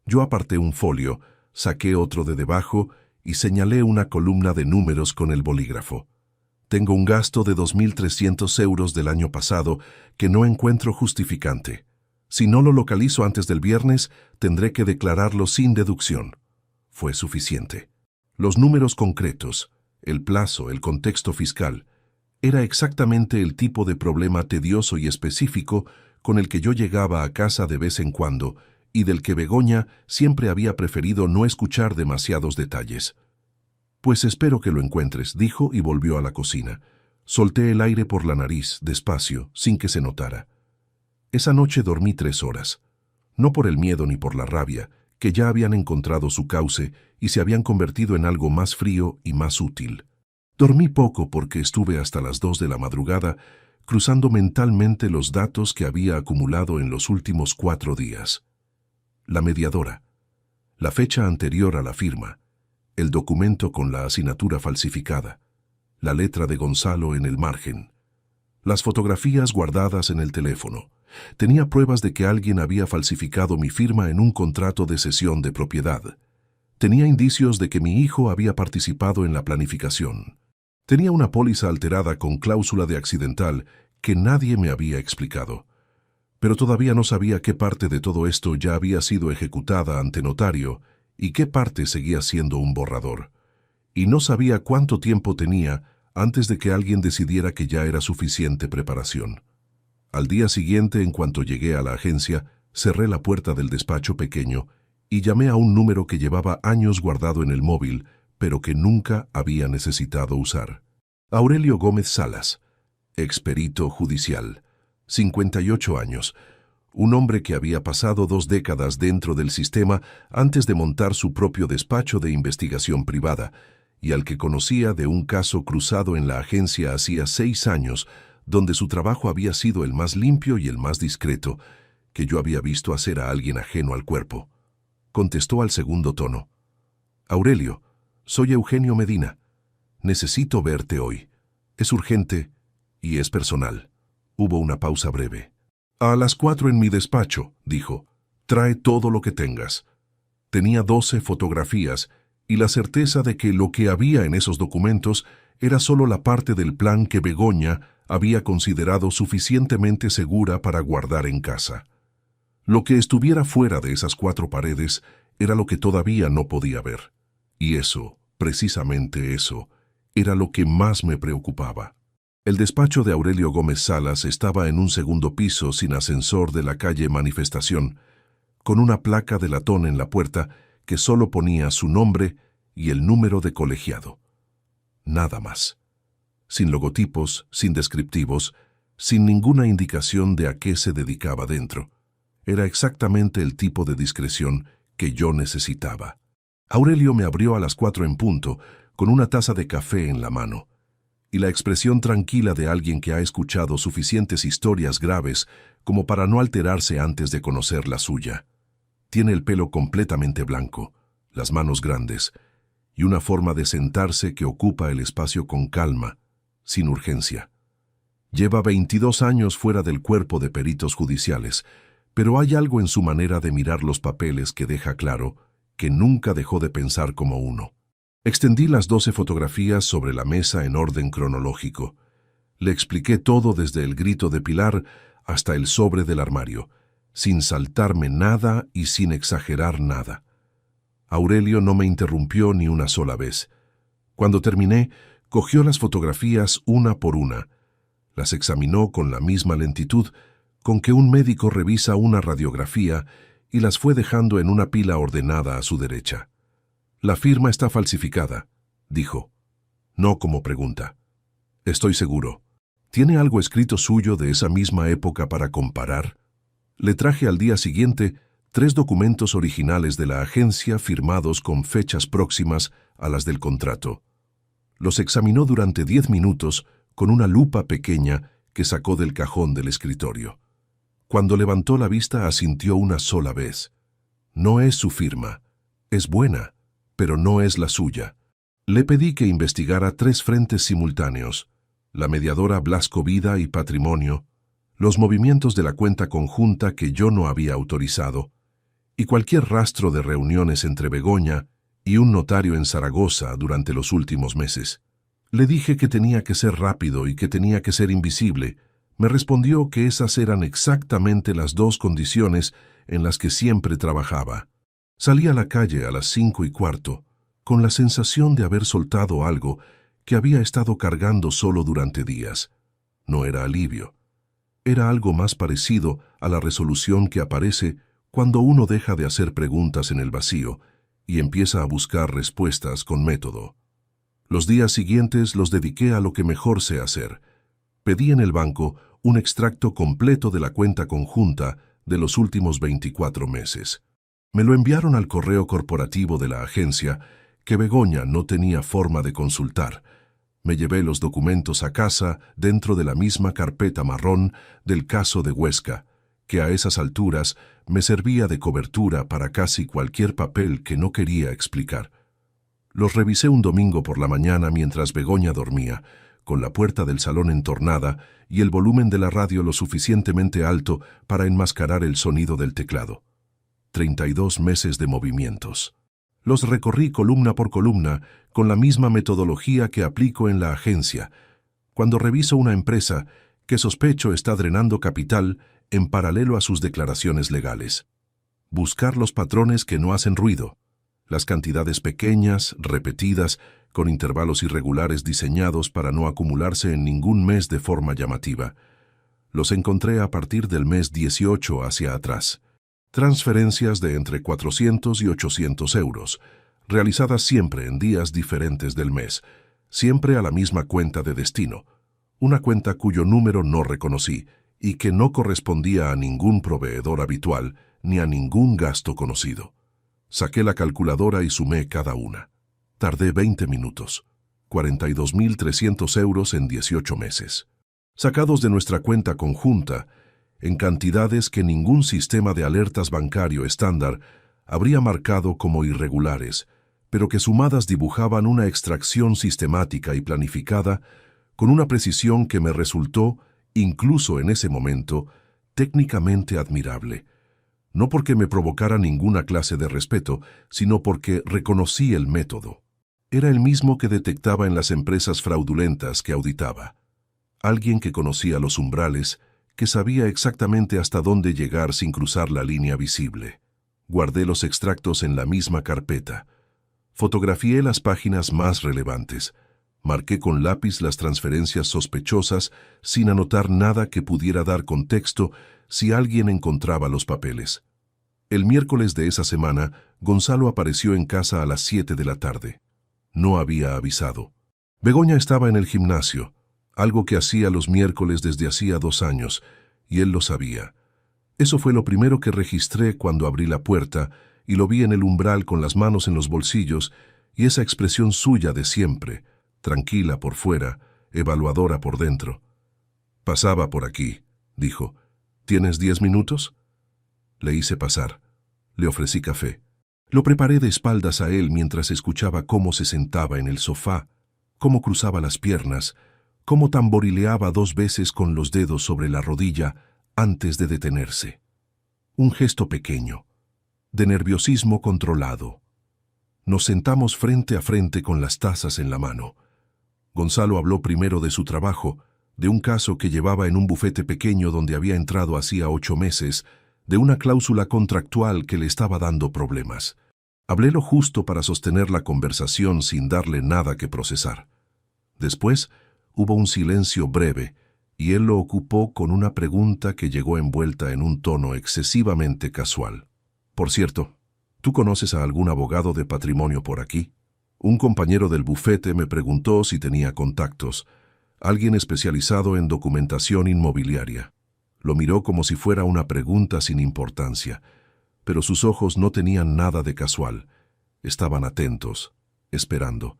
Speaker 1: Yo aparté un folio, saqué otro de debajo y señalé una columna de números con el bolígrafo. Tengo un gasto de 2.300 euros del año pasado que no encuentro justificante. Si no lo localizo antes del viernes, tendré que declararlo sin deducción. Fue suficiente. Los números concretos, el plazo, el contexto fiscal, era exactamente el tipo de problema tedioso y específico con el que yo llegaba a casa de vez en cuando y del que Begoña siempre había preferido no escuchar demasiados detalles. «Pues espero que lo encuentres», dijo y volvió a la cocina. Solté el aire por la nariz, despacio, sin que se notara. Esa noche dormí 3 horas. No por el miedo ni por la rabia, que ya habían encontrado su cauce y se habían convertido en algo más frío y más útil. Dormí poco porque estuve hasta las 2 de la madrugada cruzando mentalmente los datos que había acumulado en los últimos 4 días. La mediadora, la fecha anterior a la firma, el documento con la asignatura falsificada, la letra de Gonzalo en el margen, las fotografías guardadas en el teléfono. Tenía pruebas de que alguien había falsificado mi firma en un contrato de cesión de propiedad. Tenía indicios de que mi hijo había participado en la planificación. Tenía una póliza alterada con cláusula de accidental que nadie me había explicado. Pero todavía no sabía qué parte de todo esto ya había sido ejecutada ante notario y qué parte seguía siendo un borrador. Y no sabía cuánto tiempo tenía antes de que alguien decidiera que ya era suficiente preparación. Al día siguiente, en cuanto llegué a la agencia, cerré la puerta del despacho pequeño y llamé a un número que llevaba años guardado en el móvil, pero que nunca había necesitado usar. Aurelio Gómez Salas, experito judicial, 58 años, un hombre que había pasado 2 décadas dentro del sistema antes de montar su propio despacho de investigación privada, y al que conocía de un caso cruzado en la agencia hacía 6 años, donde su trabajo había sido el más limpio y el más discreto que yo había visto hacer a alguien ajeno al cuerpo. Contestó al segundo tono. «Aurelio, soy Eugenio Medina. Necesito verte hoy. Es urgente y es personal». Hubo una pausa breve. «A las 4 en mi despacho», dijo. «Trae todo lo que tengas». Tenía 12 fotografías y la certeza de que lo que había en esos documentos era solo la parte del plan que Begoña había considerado suficientemente segura para guardar en casa. Lo que estuviera fuera de esas 4 paredes era lo que todavía no podía ver. Y eso, precisamente eso, era lo que más me preocupaba. El despacho de Aurelio Gómez Salas estaba en un segundo piso sin ascensor de la calle Manifestación, con una placa de latón en la puerta que solo ponía su nombre y el número de colegiado. Nada más. Sin logotipos, sin descriptivos, sin ninguna indicación de a qué se dedicaba dentro. Era exactamente el tipo de discreción que yo necesitaba. Aurelio me abrió a las 4 en punto, con una taza de café en la mano, y la expresión tranquila de alguien que ha escuchado suficientes historias graves como para no alterarse antes de conocer la suya. Tiene el pelo completamente blanco, las manos grandes, y una forma de sentarse que ocupa el espacio con calma, sin urgencia. Lleva 22 años fuera del cuerpo de peritos judiciales, pero hay algo en su manera de mirar los papeles que deja claro que nunca dejó de pensar como uno. Extendí las 12 fotografías sobre la mesa en orden cronológico. Le expliqué todo desde el grito de Pilar hasta el sobre del armario, sin saltarme nada y sin exagerar nada. Aurelio no me interrumpió ni una sola vez. Cuando terminé, cogió las fotografías una por una, Las examinó con la misma lentitud con que un médico revisa una radiografía y las fue dejando en una pila ordenada a su derecha. «La firma está falsificada», dijo. No como pregunta. «Estoy seguro. ¿Tiene algo escrito suyo de esa misma época para comparar?» Le traje al día siguiente 3 documentos originales de la agencia firmados con fechas próximas a las del contrato. Los examinó durante 10 minutos con una lupa pequeña que sacó del cajón del escritorio. Cuando levantó la vista asintió una sola vez. «No es su firma. Es buena, pero no es la suya». Le pedí que investigara 3 frentes simultáneos: la mediadora Blasco Vida y Patrimonio, los movimientos de la cuenta conjunta que yo no había autorizado, y cualquier rastro de reuniones entre Begoña y un notario en Zaragoza durante los últimos meses. Le dije que tenía que ser rápido y que tenía que ser invisible. Me respondió que esas eran exactamente las 2 condiciones en las que siempre trabajaba. Salí a la calle a las 5:15, con la sensación de haber soltado algo que había estado cargando solo durante días. No era alivio. Era algo más parecido a la resolución que aparece cuando uno deja de hacer preguntas en el vacío y empieza a buscar respuestas con método. Los días siguientes los dediqué a lo que mejor sé hacer. Pedí en el banco un extracto completo de la cuenta conjunta de los últimos 24 meses. Me lo enviaron al correo corporativo de la agencia, que Begoña no tenía forma de consultar. Me llevé los documentos a casa dentro de la misma carpeta marrón del caso de Huesca, que a esas alturas me servía de cobertura para casi cualquier papel que no quería explicar. Los revisé un domingo por la mañana mientras Begoña dormía, con la puerta del salón entornada y el volumen de la radio lo suficientemente alto para enmascarar el sonido del teclado. 32 meses de movimientos. Los recorrí columna por columna con la misma metodología que aplico en la agencia, cuando reviso una empresa que sospecho está drenando capital en paralelo a sus declaraciones legales. Buscar los patrones que no hacen ruido, las cantidades pequeñas, repetidas, con intervalos irregulares diseñados para no acumularse en ningún mes de forma llamativa. Los encontré a partir del mes 18 hacia atrás. Transferencias de entre 400 y 800 euros, realizadas siempre en días diferentes del mes, siempre a la misma cuenta de destino, una cuenta cuyo número no reconocí y que no correspondía a ningún proveedor habitual ni a ningún gasto conocido. Saqué la calculadora y sumé cada una. Tardé 20 minutos. 42.300 euros en 18 meses. Sacados de nuestra cuenta conjunta, en cantidades que ningún sistema de alertas bancario estándar habría marcado como irregulares, pero que sumadas dibujaban una extracción sistemática y planificada con una precisión que me resultó, incluso en ese momento, técnicamente admirable. No porque me provocara ninguna clase de respeto, sino porque reconocí el método. Era el mismo que detectaba en las empresas fraudulentas que auditaba. Alguien que conocía los umbrales, que sabía exactamente hasta dónde llegar sin cruzar la línea visible. Guardé los extractos en la misma carpeta. Fotografié las páginas más relevantes. Marqué con lápiz las transferencias sospechosas sin anotar nada que pudiera dar contexto si alguien encontraba los papeles. El miércoles de esa semana, Gonzalo apareció en casa a las 7 de la tarde. No había avisado. Begoña estaba en el gimnasio, algo que hacía los miércoles desde hacía 2 años, y él lo sabía. Eso fue lo primero que registré cuando abrí la puerta y lo vi en el umbral con las manos en los bolsillos y esa expresión suya de siempre, tranquila por fuera, evaluadora por dentro. «Pasaba por aquí», dijo. «¿Tienes 10 minutos?» Le hice pasar. Le ofrecí café. Lo preparé de espaldas a él mientras escuchaba cómo se sentaba en el sofá, cómo cruzaba las piernas, cómo tamborileaba 2 veces con los dedos sobre la rodilla antes de detenerse. Un gesto pequeño, de nerviosismo controlado. Nos sentamos frente a frente con las tazas en la mano. Gonzalo habló primero de su trabajo, de un caso que llevaba en un bufete pequeño donde había entrado hacía 8 meses, de una cláusula contractual que le estaba dando problemas. Hablé lo justo para sostener la conversación sin darle nada que procesar. Después hubo un silencio breve y él lo ocupó con una pregunta que llegó envuelta en un tono excesivamente casual. Por cierto, ¿tú conoces a algún abogado de patrimonio por aquí? Un compañero del bufete me preguntó si tenía contactos, alguien especializado en documentación inmobiliaria. Lo miró como si fuera una pregunta sin importancia, pero sus ojos no tenían nada de casual. Estaban atentos, esperando.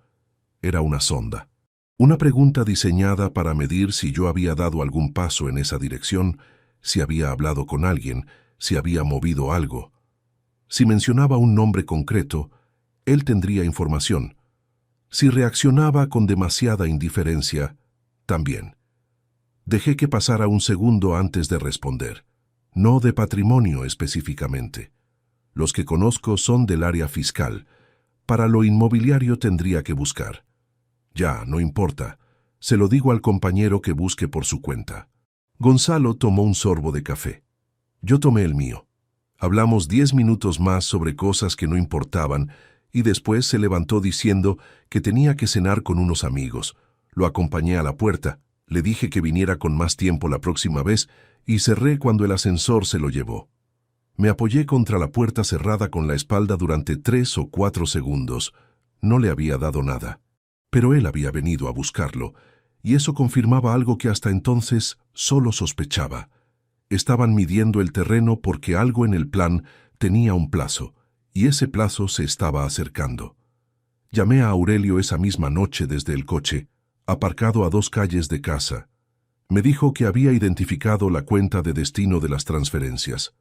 Speaker 1: Era una sonda. Una pregunta diseñada para medir si yo había dado algún paso en esa dirección, si había hablado con alguien, si había movido algo. Si mencionaba un nombre concreto, él tendría información. Si reaccionaba con demasiada indiferencia, también. Dejé que pasara un segundo antes de responder. No de patrimonio específicamente. Los que conozco son del área fiscal. Para lo inmobiliario tendría que buscar. Ya, no importa. Se lo digo al compañero que busque por su cuenta. Gonzalo tomó un sorbo de café. Yo tomé el mío. Hablamos 10 minutos más sobre cosas que no importaban y después se levantó diciendo que tenía que cenar con unos amigos. Lo acompañé a la puerta, le dije que viniera con más tiempo la próxima vez y cerré cuando el ascensor se lo llevó. Me apoyé contra la puerta cerrada con la espalda durante 3 o 4 segundos. No le había dado nada. Pero él había venido a buscarlo, y eso confirmaba algo que hasta entonces solo sospechaba. Estaban midiendo el terreno porque algo en el plan tenía un plazo, y ese plazo se estaba acercando. Llamé a Aurelio esa misma noche desde el coche, aparcado a 2 calles de casa. Me dijo que había identificado la cuenta de destino de las transferencias.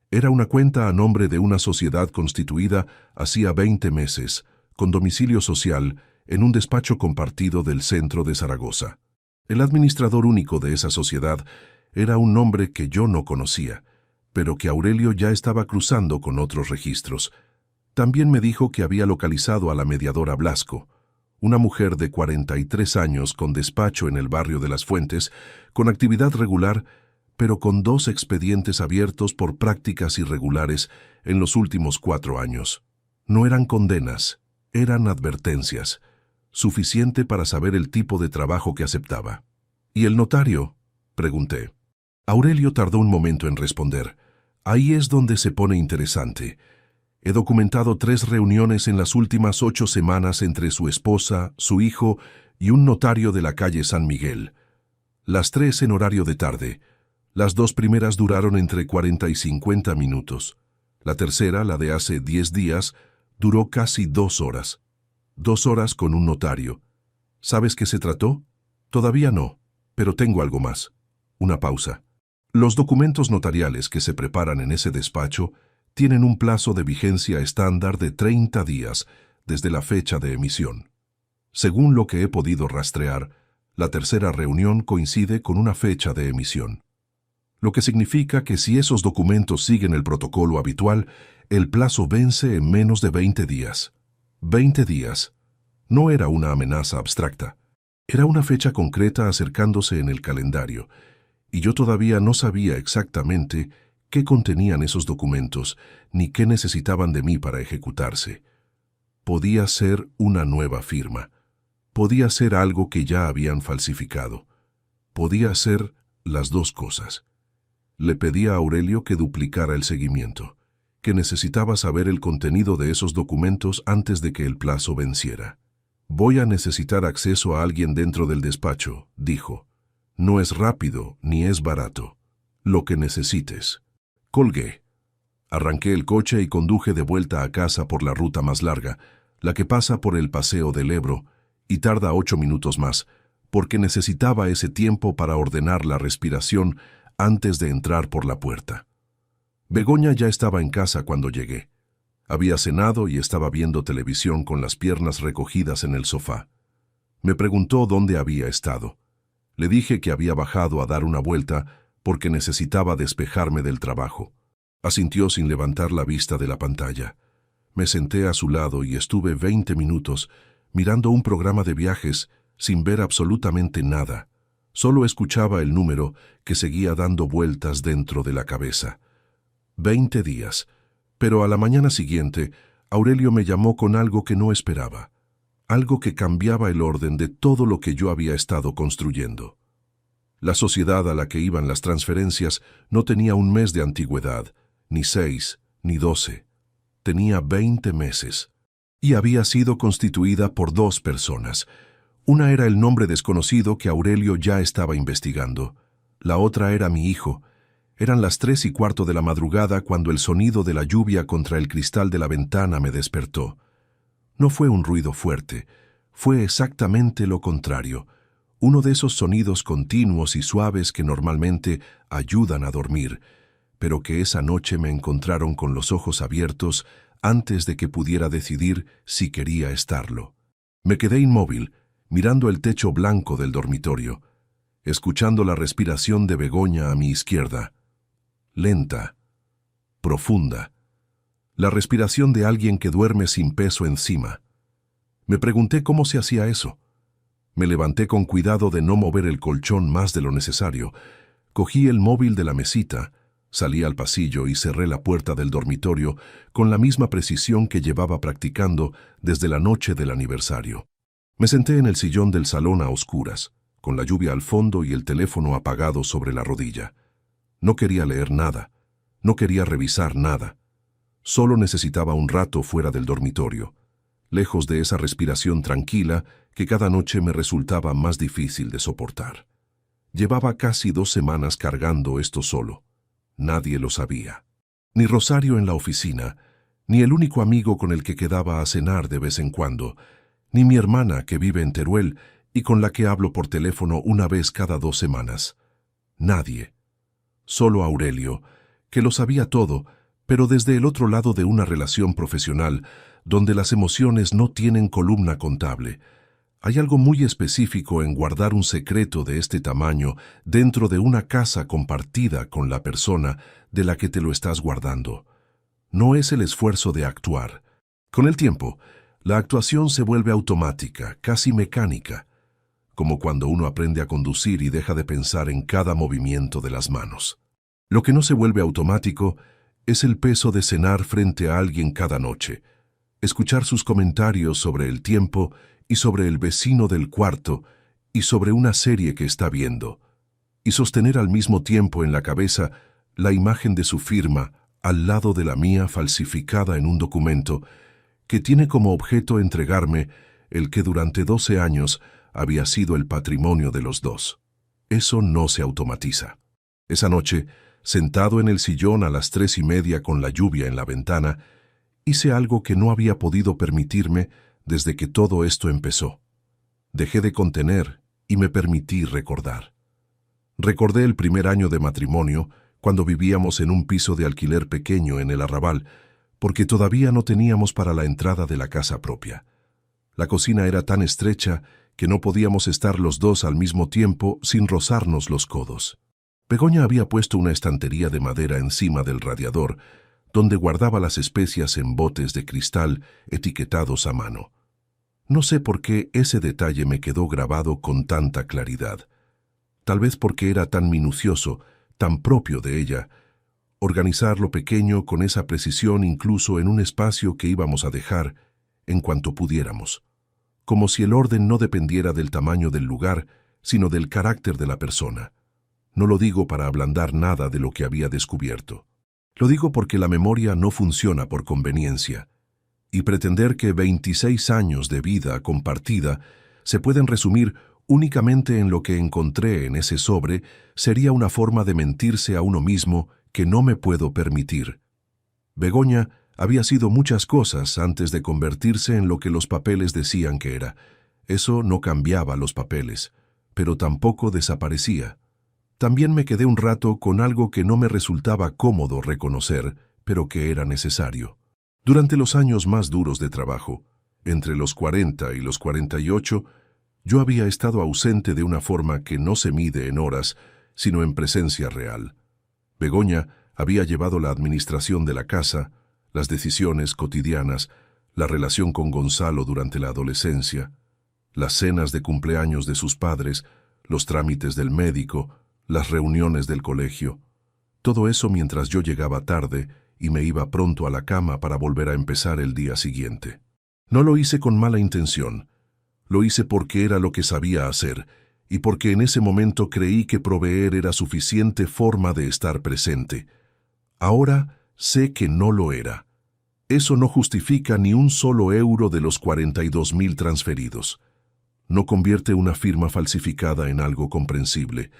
Speaker 1: Era una cuenta a nombre de una sociedad constituida hacía 20 meses, con domicilio social, en un despacho compartido del centro de Zaragoza. El administrador único de esa sociedad era un nombre que yo no conocía, pero que Aurelio ya estaba cruzando con otros registros. También me dijo que había localizado a la mediadora Blasco, una mujer de 43 años con despacho en el barrio de Las Fuentes, con actividad regular, pero con 2 expedientes abiertos por prácticas irregulares en los últimos 4 años. No eran condenas, eran advertencias. Suficiente para saber el tipo de trabajo que aceptaba. ¿Y el notario?, pregunté. Aurelio tardó un momento en responder. Ahí es donde se pone interesante. He documentado 3 reuniones en las últimas 8 semanas entre su esposa, su hijo y un notario de la calle San Miguel. Las 3 en horario de tarde. Las 2 primeras duraron entre 40 y 50 minutos. La tercera, la de hace 10 días, duró casi 2 horas. 2 horas con un notario. ¿Sabes qué se trató? Todavía no, pero tengo algo más. Una pausa. Los documentos notariales que se preparan en ese despacho tienen un plazo de vigencia estándar de 30 días desde la fecha de emisión. Según lo que he podido rastrear, la tercera reunión coincide con una fecha de emisión. Lo que significa que si esos documentos siguen el protocolo habitual, el plazo vence en menos de 20 días. 20 días. No era una amenaza abstracta. Era una fecha concreta acercándose en el calendario, y yo todavía no sabía exactamente qué contenían esos documentos, ni qué necesitaban de mí para ejecutarse. Podía ser una nueva firma. Podía ser algo que ya habían falsificado. Podía ser las 2 cosas. Le pedí a Aurelio que duplicara el seguimiento, que necesitaba saber el contenido de esos documentos antes de que el plazo venciera. Voy a necesitar acceso a alguien dentro del despacho, dijo. No es rápido ni es barato. Lo que necesites. Colgué. Arranqué el coche y conduje de vuelta a casa por la ruta más larga, la que pasa por el Paseo del Ebro, y tarda 8 minutos más, porque necesitaba ese tiempo para ordenar la respiración antes de entrar por la puerta. Begoña ya estaba en casa cuando llegué. Había cenado y estaba viendo televisión con las piernas recogidas en el sofá. Me preguntó dónde había estado. Le dije que había bajado a dar una vuelta porque necesitaba despejarme del trabajo. Asintió sin levantar la vista de la pantalla. Me senté a su lado y estuve 20 minutos mirando un programa de viajes sin ver absolutamente nada. Solo escuchaba el número que seguía dando vueltas dentro de la cabeza. 20 días. Pero a la mañana siguiente, Aurelio me llamó con algo que no esperaba. Algo que cambiaba el orden de todo lo que yo había estado construyendo. La sociedad a la que iban las transferencias no tenía un mes de antigüedad, ni 6, ni 12. Tenía 20 meses. Y había sido constituida por 2 personas. Una era el nombre desconocido que Aurelio ya estaba investigando. La otra era mi hijo. Eran las 3:15 de la madrugada cuando el sonido de la lluvia contra el cristal de la ventana me despertó. No fue un ruido fuerte, fue exactamente lo contrario. Uno de esos sonidos continuos y suaves que normalmente ayudan a dormir, pero que esa noche me encontraron con los ojos abiertos antes de que pudiera decidir si quería estarlo. Me quedé inmóvil, mirando el techo blanco del dormitorio, escuchando la respiración de Begoña a mi izquierda. Lenta, profunda. La respiración de alguien que duerme sin peso encima. Me pregunté cómo se hacía eso. Me levanté con cuidado de no mover el colchón más de lo necesario. Cogí el móvil de la mesita, salí al pasillo y cerré la puerta del dormitorio con la misma precisión que llevaba practicando desde la noche del aniversario. Me senté en el sillón del salón a oscuras, con la lluvia al fondo y el teléfono apagado sobre la rodilla. No quería leer nada, no quería revisar nada. Solo necesitaba un rato fuera del dormitorio, lejos de esa respiración tranquila que cada noche me resultaba más difícil de soportar. Llevaba casi 2 semanas cargando esto solo. Nadie lo sabía. Ni Rosario en la oficina, ni el único amigo con el que quedaba a cenar de vez en cuando, ni mi hermana que vive en Teruel y con la que hablo por teléfono una vez cada 2 semanas. Nadie. Solo Aurelio, que lo sabía todo, pero desde el otro lado de una relación profesional, donde las emociones no tienen columna contable. Hay algo muy específico en guardar un secreto de este tamaño dentro de una casa compartida con la persona de la que te lo estás guardando. No es el esfuerzo de actuar. Con el tiempo, la actuación se vuelve automática, casi mecánica, como cuando uno aprende a conducir y deja de pensar en cada movimiento de las manos. Lo que no se vuelve automático es el peso de cenar frente a alguien cada noche, escuchar sus comentarios sobre el tiempo y sobre el vecino del cuarto y sobre una serie que está viendo, y sostener al mismo tiempo en la cabeza la imagen de su firma al lado de la mía falsificada en un documento que tiene como objeto entregarme el que durante 12 años había sido el patrimonio de los dos. Eso no se automatiza. Esa noche, sentado en el sillón a las 3:30 con la lluvia en la ventana, hice algo que no había podido permitirme desde que todo esto empezó. Dejé de contener y me permití recordar. Recordé el primer año de matrimonio, cuando vivíamos en un piso de alquiler pequeño en el Arrabal, porque todavía no teníamos para la entrada de la casa propia. La cocina era tan estrecha que no podíamos estar los dos al mismo tiempo sin rozarnos los codos. Begoña había puesto una estantería de madera encima del radiador, donde guardaba las especias en botes de cristal etiquetados a mano. No sé por qué ese detalle me quedó grabado con tanta claridad. Tal vez porque era tan minucioso, tan propio de ella, organizar lo pequeño con esa precisión incluso en un espacio que íbamos a dejar en cuanto pudiéramos, como si el orden no dependiera del tamaño del lugar, sino del carácter de la persona. No lo digo para ablandar nada de lo que había descubierto. Lo digo porque la memoria no funciona por conveniencia, y pretender que 26 años de vida compartida se pueden resumir únicamente en lo que encontré en ese sobre sería una forma de mentirse a uno mismo que no me puedo permitir. Begoña había sido muchas cosas antes de convertirse en lo que los papeles decían que era. Eso no cambiaba los papeles, pero tampoco desaparecía. También me quedé un rato con algo que no me resultaba cómodo reconocer, pero que era necesario. Durante los años más duros de trabajo, entre los 40 y los 48, yo había estado ausente de una forma que no se mide en horas, sino en presencia real. Begoña había llevado la administración de la casa, las decisiones cotidianas, la relación con Gonzalo durante la adolescencia, las cenas de cumpleaños de sus padres, los trámites del médico, las reuniones del colegio. Todo eso mientras yo llegaba tarde y me iba pronto a la cama para volver a empezar el día siguiente. No lo hice con mala intención. Lo hice porque era lo que sabía hacer, y porque en ese momento creí que proveer era suficiente forma de estar presente. Ahora sé que no lo era. Eso no justifica ni un solo euro de los 42.000 transferidos. No convierte una firma falsificada en algo comprensible,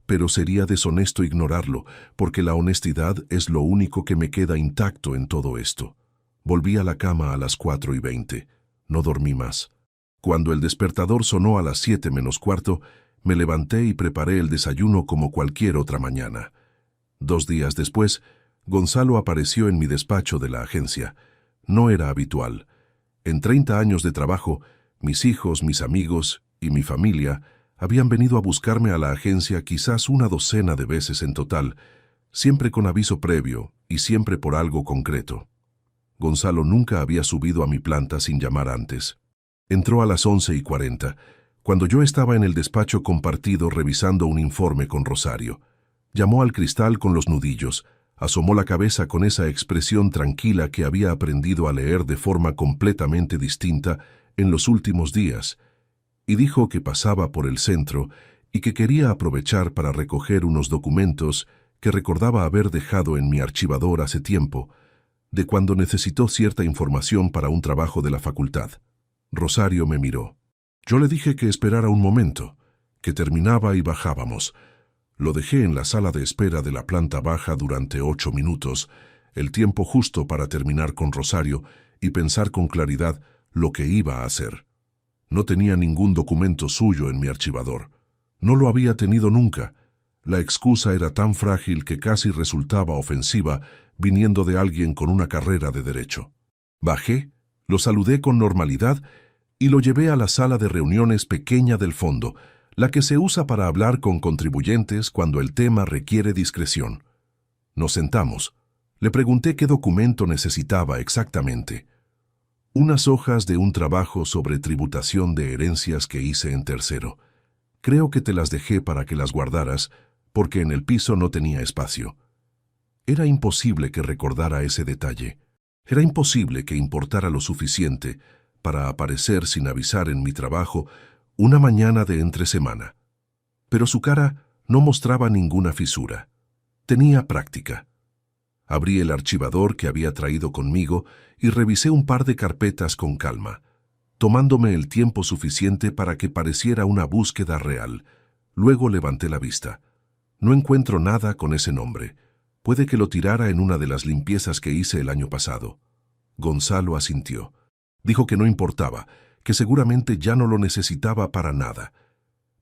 Speaker 1: pero sería deshonesto ignorarlo, porque la honestidad es lo único que me queda intacto en todo esto. Volví a la cama a las 4:20. No dormí más. Cuando el despertador sonó a las 7 menos cuarto, me levanté y preparé el desayuno como cualquier otra mañana. 2 días después, Gonzalo apareció en mi despacho de la agencia. No era habitual. En 30 años de trabajo, mis hijos, mis amigos y mi familia habían venido a buscarme a la agencia quizás una docena de veces en total, siempre con aviso previo y siempre por algo concreto. Gonzalo nunca había subido a mi planta sin llamar antes. Entró a las 11:40, cuando yo estaba en el despacho compartido revisando un informe con Rosario. Llamó al cristal con los nudillos, asomó la cabeza con esa expresión tranquila que había aprendido a leer de forma completamente distinta en los últimos días, y dijo que pasaba por el centro y que quería aprovechar para recoger unos documentos que recordaba haber dejado en mi archivador hace tiempo, de cuando necesitó cierta información para un trabajo de la facultad. Rosario me miró. Yo le dije que esperara un momento, que terminaba y bajábamos. Lo dejé en la sala de espera de la planta baja durante 8 minutos, el tiempo justo para terminar con Rosario y pensar con claridad lo que iba a hacer. No tenía ningún documento suyo en mi archivador. No lo había tenido nunca. La excusa era tan frágil que casi resultaba ofensiva viniendo de alguien con una carrera de derecho. Bajé, lo saludé con normalidad y lo llevé a la sala de reuniones pequeña del fondo, la que se usa para hablar con contribuyentes cuando el tema requiere discreción. Nos sentamos. Le pregunté qué documento necesitaba exactamente. Unas hojas de un trabajo sobre tributación de herencias que hice en tercero. Creo que te las dejé para que las guardaras, porque en el piso no tenía espacio. Era imposible que recordara ese detalle. Era imposible que importara lo suficiente para aparecer sin avisar en mi trabajo una mañana de entresemana. Pero su cara no mostraba ninguna fisura. Tenía práctica. Abrí el archivador que había traído conmigo y revisé un par de carpetas con calma, tomándome el tiempo suficiente para que pareciera una búsqueda real. Luego levanté la vista. No encuentro nada con ese nombre. Puede que lo tirara en una de las limpiezas que hice el año pasado. Gonzalo asintió. Dijo que no importaba, que seguramente ya no lo necesitaba para nada.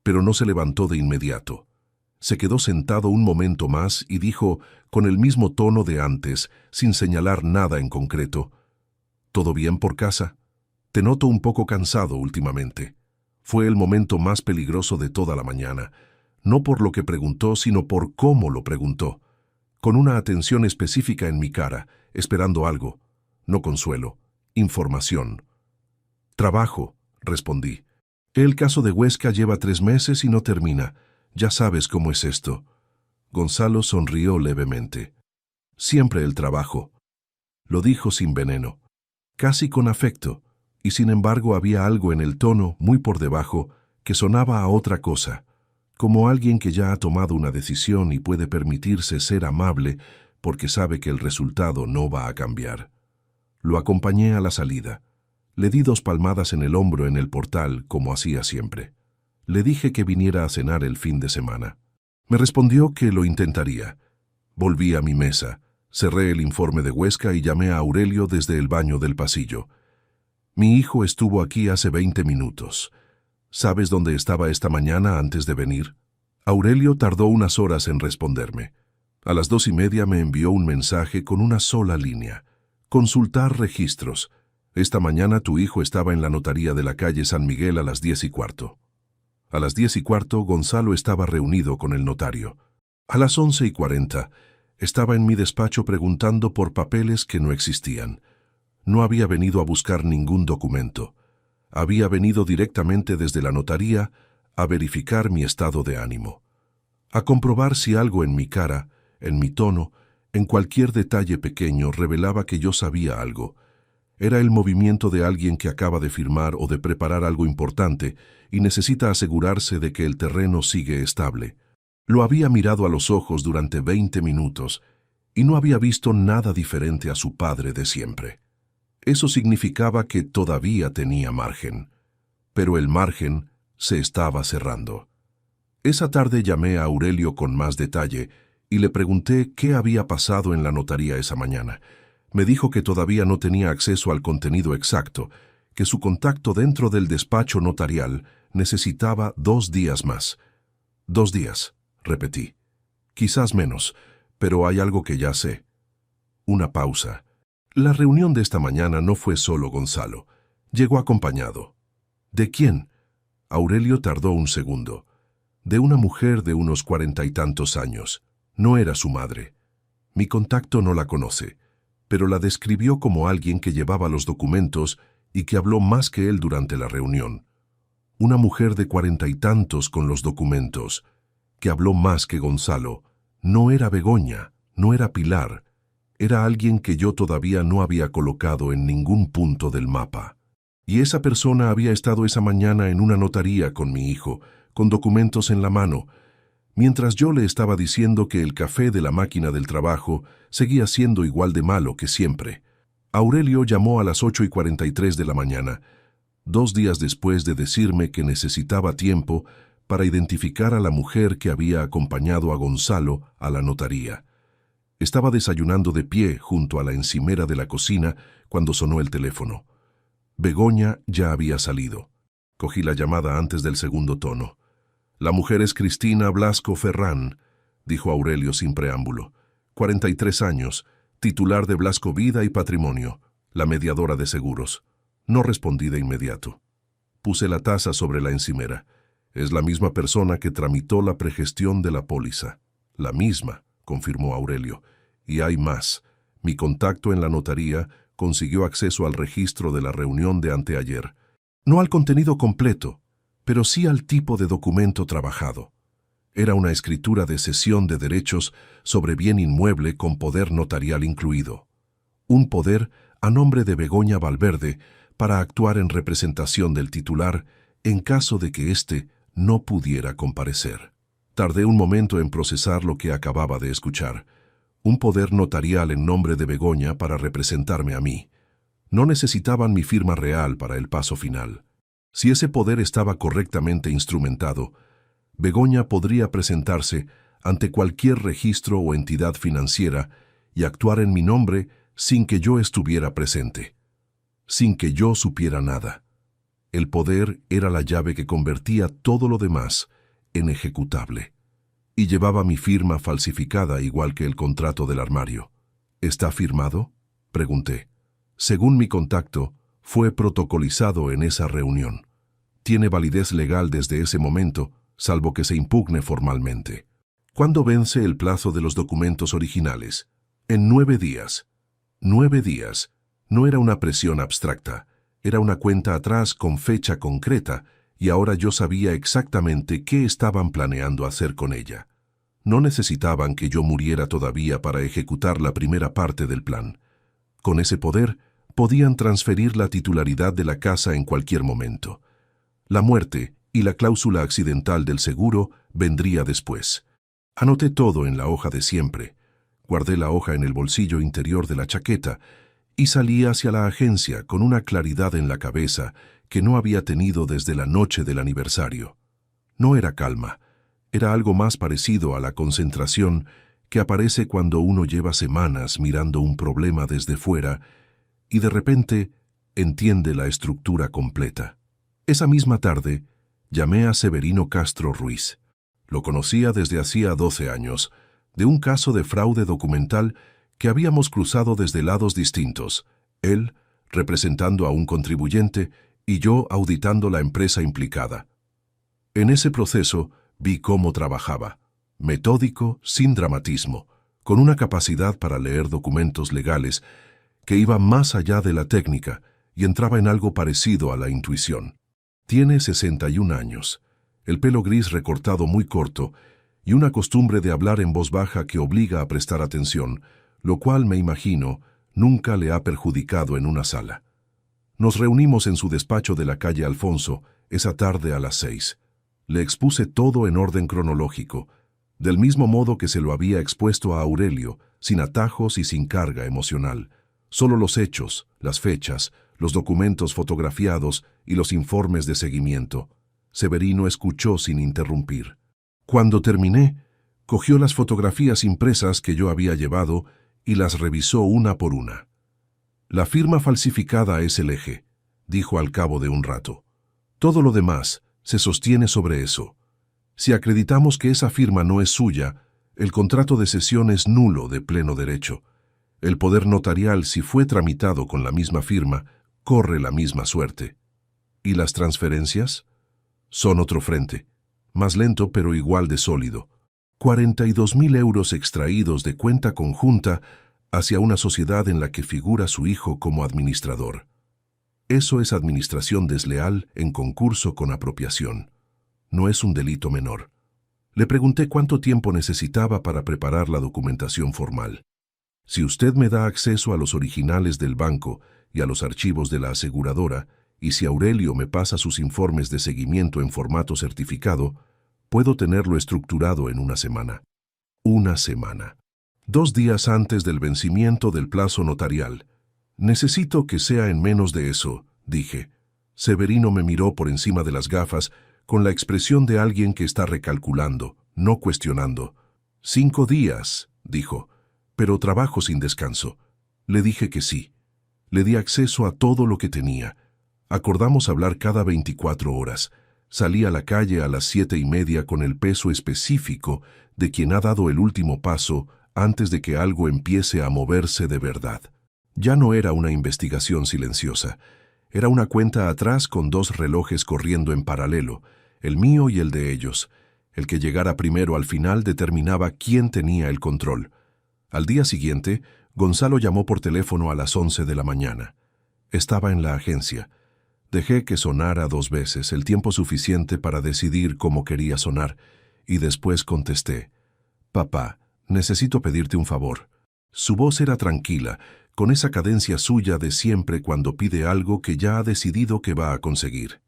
Speaker 1: Pero no se levantó de inmediato. Se quedó sentado un momento más y dijo, con el mismo tono de antes, sin señalar nada en concreto: ¿Todo bien por casa? Te noto un poco cansado últimamente. Fue el momento más peligroso de toda la mañana, no por lo que preguntó, sino por cómo lo preguntó, con una atención específica en mi cara, esperando algo, no consuelo, información. Trabajo, respondí. El caso de Huesca lleva 3 meses y no termina. Ya sabes cómo es esto. Gonzalo sonrió levemente. Siempre el trabajo. Lo dijo sin veneno, casi con afecto, y sin embargo había algo en el tono, muy por debajo, que sonaba a otra cosa, como alguien que ya ha tomado una decisión y puede permitirse ser amable porque sabe que el resultado no va a cambiar. Lo acompañé a la salida. Le di 2 palmadas en el hombro en el portal, como hacía siempre. Le dije que viniera a cenar el fin de semana. Me respondió que lo intentaría. Volví a mi mesa, cerré el informe de Huesca y llamé a Aurelio desde el baño del pasillo. Mi hijo estuvo aquí hace 20 minutos. ¿Sabes dónde estaba esta mañana antes de venir? Aurelio tardó unas horas en responderme. A las 2:30 me envió un mensaje con una sola línea. Consultar registros. Esta mañana tu hijo estaba en la notaría de la calle San Miguel a las 10:15. A las 10:15 Gonzalo estaba reunido con el notario. A las 11:40 estaba en mi despacho preguntando por papeles que no existían. No había venido a buscar ningún documento. Había venido directamente desde la notaría a verificar mi estado de ánimo, a comprobar si algo en mi cara, en mi tono, en cualquier detalle pequeño revelaba que yo sabía algo. Era el movimiento de alguien que acaba de firmar o de preparar algo importante y necesita asegurarse de que el terreno sigue estable. Lo había mirado a los ojos durante 20 minutos y no había visto nada diferente a su padre de siempre. Eso significaba que todavía tenía margen, pero el margen se estaba cerrando. Esa tarde llamé a Aurelio con más detalle y le pregunté qué había pasado en la notaría esa mañana. Me dijo que todavía no tenía acceso al contenido exacto, que su contacto dentro del despacho notarial necesitaba 2 días más. 2 días, repetí. Quizás menos, pero hay algo que ya sé. Una pausa. La reunión de esta mañana no fue solo Gonzalo. Llegó acompañado. ¿De quién? Aurelio tardó un segundo. De una mujer de unos 40 y tantos años. No era su madre. Mi contacto no la conoce, pero la describió como alguien que llevaba los documentos y que habló más que él durante la reunión. Una mujer de 40 y tantos con los documentos, que habló más que Gonzalo. No era Begoña, no era Pilar. Era alguien que yo todavía no había colocado en ningún punto del mapa. Y esa persona había estado esa mañana en una notaría con mi hijo, con documentos en la mano, mientras yo le estaba diciendo que el café de la máquina del trabajo seguía siendo igual de malo que siempre. Aurelio llamó a las 8:43 de la mañana, 2 días después de decirme que necesitaba tiempo para identificar a la mujer que había acompañado a Gonzalo a la notaría. Estaba desayunando de pie junto a la encimera de la cocina cuando sonó el teléfono. Begoña ya había salido. Cogí la llamada antes del segundo tono. «La mujer es Cristina Blasco Ferrán», dijo Aurelio sin preámbulo. 43 años, titular de Blasco Vida y Patrimonio, la mediadora de seguros. No respondí de inmediato. Puse la taza sobre la encimera. Es la misma persona que tramitó la pregestión de la póliza. La misma, confirmó Aurelio. Y hay más. Mi contacto en la notaría consiguió acceso al registro de la reunión de anteayer. No al contenido completo, pero sí al tipo de documento trabajado. Era una escritura de cesión de derechos sobre bien inmueble con poder notarial incluido. Un poder a nombre de Begoña Valverde para actuar en representación del titular en caso de que éste no pudiera comparecer. Tardé un momento en procesar lo que acababa de escuchar. Un poder notarial en nombre de Begoña para representarme a mí. No necesitaban mi firma real para el paso final. Si ese poder estaba correctamente instrumentado, Begoña podría presentarse ante cualquier registro o entidad financiera y actuar en mi nombre sin que yo estuviera presente, sin que yo supiera nada. El poder era la llave que convertía todo lo demás en ejecutable. Y llevaba mi firma falsificada igual que el contrato del armario. ¿Está firmado?, pregunté. Según mi contacto, fue protocolizado en esa reunión. Tiene validez legal desde ese momento, salvo que se impugne formalmente. ¿Cuándo vence el plazo de los documentos originales? En 9 días. 9 días. No era una presión abstracta. Era una cuenta atrás con fecha concreta, y ahora yo sabía exactamente qué estaban planeando hacer con ella. No necesitaban que yo muriera todavía para ejecutar la primera parte del plan. Con ese poder, podían transferir la titularidad de la casa en cualquier momento. La muerte y la cláusula accidental del seguro vendría después. Anoté todo en la hoja de siempre. Guardé la hoja en el bolsillo interior de la chaqueta y salí hacia la agencia con una claridad en la cabeza que no había tenido desde la noche del aniversario. No era calma, era algo más parecido a la concentración que aparece cuando uno lleva semanas mirando un problema desde fuera y de repente entiende la estructura completa. Esa misma tarde, llamé a Severino Castro Ruiz. Lo conocía desde hacía 12 años, de un caso de fraude documental que habíamos cruzado desde lados distintos, él representando a un contribuyente y yo auditando la empresa implicada. En ese proceso vi cómo trabajaba, metódico, sin dramatismo, con una capacidad para leer documentos legales que iba más allá de la técnica y entraba en algo parecido a la intuición. Tiene 61 años, el pelo gris recortado muy corto y una costumbre de hablar en voz baja que obliga a prestar atención, lo cual, me imagino, nunca le ha perjudicado en una sala. Nos reunimos en su despacho de la calle Alfonso, esa tarde a las 6. Le expuse todo en orden cronológico, del mismo modo que se lo había expuesto a Aurelio, sin atajos y sin carga emocional. Solo los hechos, las fechas, los documentos fotografiados y los informes de seguimiento. Severino escuchó sin interrumpir. Cuando terminé, cogió las fotografías impresas que yo había llevado y las revisó una por una. La firma falsificada es el eje, dijo al cabo de un rato. Todo lo demás se sostiene sobre eso. Si acreditamos que esa firma no es suya, el contrato de cesión es nulo de pleno derecho. El poder notarial, si fue tramitado con la misma firma, corre la misma suerte. ¿Y las transferencias? Son otro frente, más lento pero igual de sólido. 42.000 euros extraídos de cuenta conjunta hacia una sociedad en la que figura su hijo como administrador. Eso es administración desleal en concurso con apropiación. No es un delito menor. Le pregunté cuánto tiempo necesitaba para preparar la documentación formal. Si usted me da acceso a los originales del banco y a los archivos de la aseguradora, y si Aurelio me pasa sus informes de seguimiento en formato certificado, puedo tenerlo estructurado en una semana. Una semana. 2 días antes del vencimiento del plazo notarial. Necesito que sea en menos de eso, dije. Severino me miró por encima de las gafas con la expresión de alguien que está recalculando, no cuestionando. 5 días, dijo, pero trabajo sin descanso. Le dije que sí. Le di acceso a todo lo que tenía. Acordamos hablar cada 24 horas. Salí a la calle a las 7:30 con el peso específico de quien ha dado el último paso antes de que algo empiece a moverse de verdad. Ya no era una investigación silenciosa. Era una cuenta atrás con 2 relojes corriendo en paralelo, el mío y el de ellos. El que llegara primero al final determinaba quién tenía el control. Al día siguiente, Gonzalo llamó por teléfono a las 11 de la mañana. Estaba en la agencia. Dejé que sonara 2 veces, el tiempo suficiente para decidir cómo quería sonar, y después contesté. «Papá, necesito pedirte un favor». Su voz era tranquila, con esa cadencia suya de siempre cuando pide algo que ya ha decidido que va a conseguir.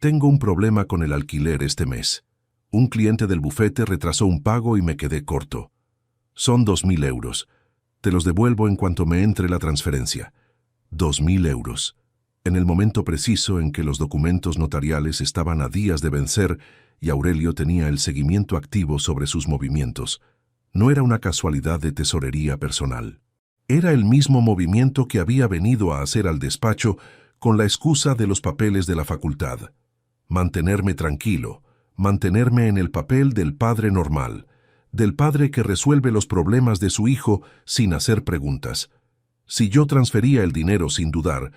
Speaker 1: «Tengo un problema con el alquiler este mes. Un cliente del bufete retrasó un pago y me quedé corto. Son 2.000 euros. Te los devuelvo en cuanto me entre la transferencia». 2.000 euros. En el momento preciso en que los documentos notariales estaban a días de vencer y Aurelio tenía el seguimiento activo sobre sus movimientos. No era una casualidad de tesorería personal. Era el mismo movimiento que había venido a hacer al despacho con la excusa de los papeles de la facultad. Mantenerme tranquilo, mantenerme en el papel del padre normal, del padre que resuelve los problemas de su hijo sin hacer preguntas. Si yo transfería el dinero sin dudar,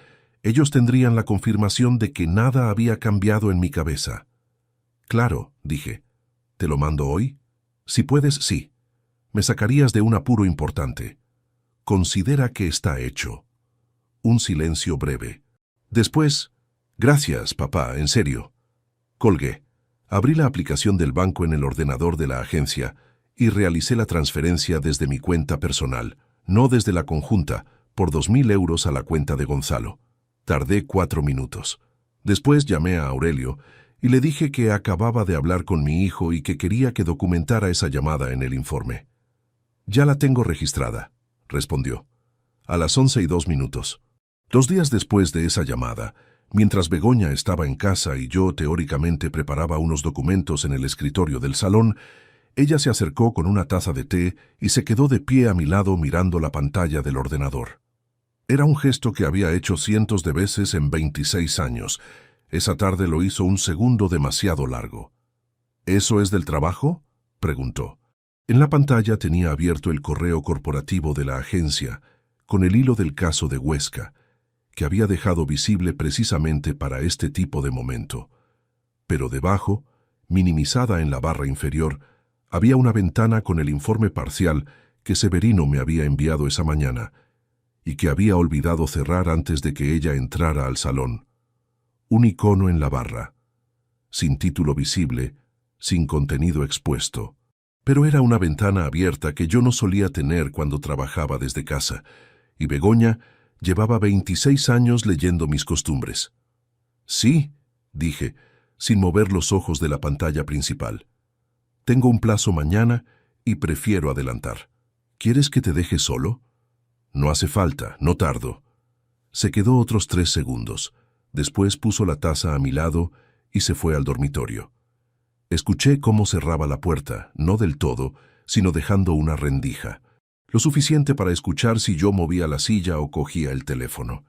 Speaker 1: ellos tendrían la confirmación de que nada había cambiado en mi cabeza. «Claro», dije. «¿Te lo mando hoy?» «Si puedes, sí. Me sacarías de un apuro importante. Considera que está hecho». Un silencio breve. Después, «Gracias, papá, en serio». Colgué. Abrí la aplicación del banco en el ordenador de la agencia y realicé la transferencia desde mi cuenta personal, no desde la conjunta, por 2.000 euros a la cuenta de Gonzalo. Tardé 4 minutos. Después llamé a Aurelio y le dije que acababa de hablar con mi hijo y que quería que documentara esa llamada en el informe. «Ya la tengo registrada», respondió. A las 11:02. 2 días después de esa llamada, mientras Begoña estaba en casa y yo teóricamente preparaba unos documentos en el escritorio del salón, ella se acercó con una taza de té y se quedó de pie a mi lado mirando la pantalla del ordenador. Era un gesto que había hecho cientos de veces en 26 años. Esa tarde lo hizo un segundo demasiado largo. «¿Eso es del trabajo?», preguntó. En la pantalla tenía abierto el correo corporativo de la agencia, con el hilo del caso de Huesca, que había dejado visible precisamente para este tipo de momento. Pero debajo, minimizada en la barra inferior, había una ventana con el informe parcial que Severino me había enviado esa mañana, y que había olvidado cerrar antes de que ella entrara al salón. Un icono en la barra, sin título visible, sin contenido expuesto. Pero era una ventana abierta que yo no solía tener cuando trabajaba desde casa, y Begoña Llevaba 26 años leyendo mis costumbres. Sí, dije, sin mover los ojos de la pantalla principal. Tengo un plazo mañana y prefiero adelantar. ¿Quieres que te deje solo? No hace falta, no tardo. Se quedó otros 3 segundos. Después puso la taza a mi lado y se fue al dormitorio. Escuché cómo cerraba la puerta, no del todo, sino dejando una rendija. Lo suficiente para escuchar si yo movía la silla o cogía el teléfono.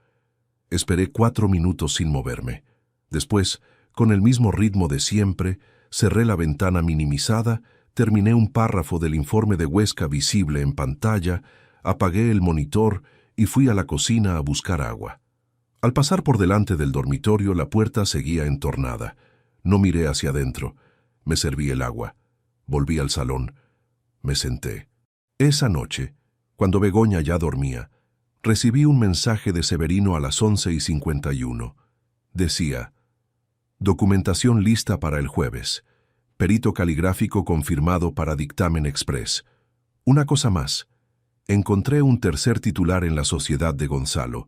Speaker 1: Esperé 4 minutos sin moverme. Después, con el mismo ritmo de siempre, cerré la ventana minimizada, terminé un párrafo del informe de Huesca visible en pantalla, apagué el monitor y fui a la cocina a buscar agua. Al pasar por delante del dormitorio, la puerta seguía entornada. No miré hacia adentro. Me serví el agua. Volví al salón. Me senté. Esa noche, cuando Begoña ya dormía, recibí un mensaje de Severino a las 11:51. Decía: documentación lista para el jueves. Perito caligráfico confirmado para dictamen express. Una cosa más. Encontré un tercer titular en la sociedad de Gonzalo.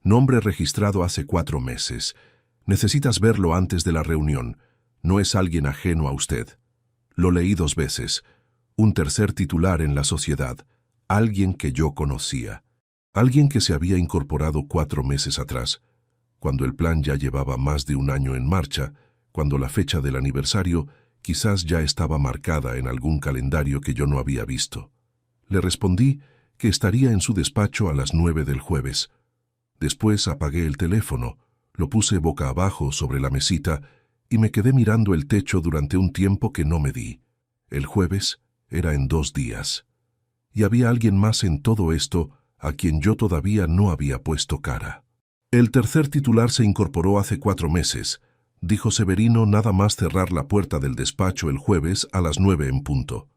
Speaker 1: Nombre registrado hace 4 meses. Necesitas verlo antes de la reunión. No es alguien ajeno a usted. Lo leí 2 veces. Un tercer titular en la sociedad. Alguien que yo conocía. Alguien que se había incorporado 4 meses atrás, cuando el plan ya llevaba más de un año en marcha, cuando la fecha del aniversario quizás ya estaba marcada en algún calendario que yo no había visto. Le respondí que estaría en su despacho a las 9 del jueves. Después apagué el teléfono, lo puse boca abajo sobre la mesita y me quedé mirando el techo durante un tiempo que no medí. El jueves era en 2 días. Y había alguien más en todo esto a quien yo todavía no había puesto cara. El tercer titular se incorporó hace 4 meses, dijo Severino nada más cerrar la puerta del despacho el jueves a las 9 en punto.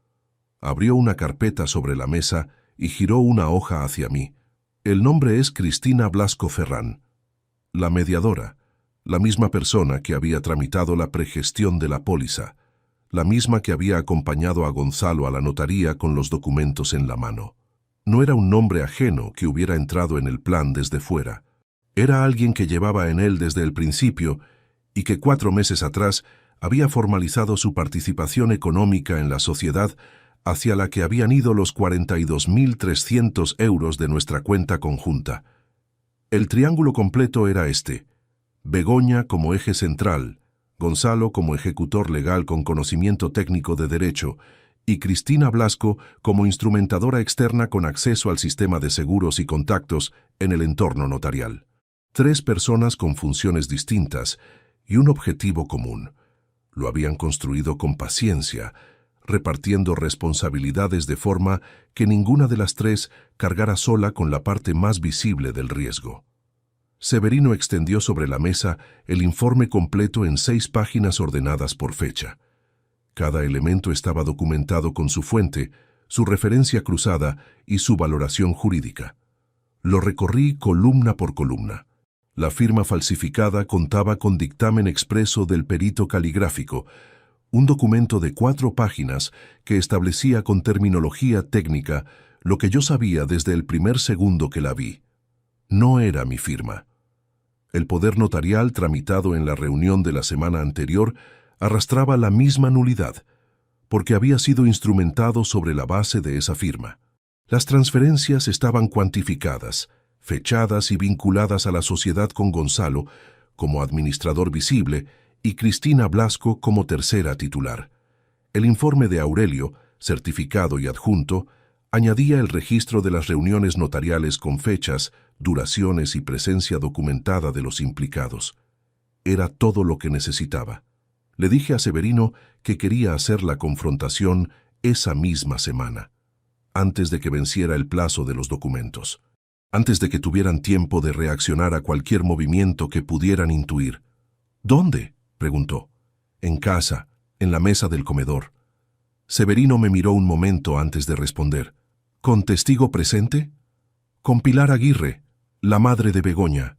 Speaker 1: Abrió una carpeta sobre la mesa y giró una hoja hacia mí. El nombre es Cristina Blasco Ferrán. La mediadora, la misma persona que había tramitado la pregestión de la póliza, la misma que había acompañado a Gonzalo a la notaría con los documentos en la mano. No era un nombre ajeno que hubiera entrado en el plan desde fuera. Era alguien que llevaba en él desde el principio y que 4 meses atrás había formalizado su participación económica en la sociedad hacia la que habían ido los 42.300 euros de nuestra cuenta conjunta. El triángulo completo era este: Begoña como eje central, Gonzalo como ejecutor legal con conocimiento técnico de derecho y Cristina Blasco como instrumentadora externa con acceso al sistema de seguros y contactos en el entorno notarial. 3 personas con funciones distintas y un objetivo común. Lo habían construido con paciencia, repartiendo responsabilidades de forma que ninguna de las 3 cargara sola con la parte más visible del riesgo. Severino extendió sobre la mesa el informe completo en 6 páginas ordenadas por fecha. Cada elemento estaba documentado con su fuente, su referencia cruzada y su valoración jurídica. Lo recorrí columna por columna. La firma falsificada contaba con dictamen expreso del perito caligráfico, un documento de 4 páginas que establecía con terminología técnica lo que yo sabía desde el primer segundo que la vi. No era mi firma. El poder notarial tramitado en la reunión de la semana anterior arrastraba la misma nulidad, porque había sido instrumentado sobre la base de esa firma. Las transferencias estaban cuantificadas, fechadas y vinculadas a la sociedad con Gonzalo como administrador visible y Cristina Blasco como tercera titular. El informe de Aurelio, certificado y adjunto, añadía el registro de las reuniones notariales con fechas, duraciones y presencia documentada de los implicados. Era todo lo que necesitaba. Le dije a Severino que quería hacer la confrontación esa misma semana, antes de que venciera el plazo de los documentos, antes de que tuvieran tiempo de reaccionar a cualquier movimiento que pudieran intuir. ¿Dónde?, preguntó. En casa, en la mesa del comedor. Severino me miró un momento antes de responder. ¿Con testigo presente? Con Pilar Aguirre, la madre de Begoña.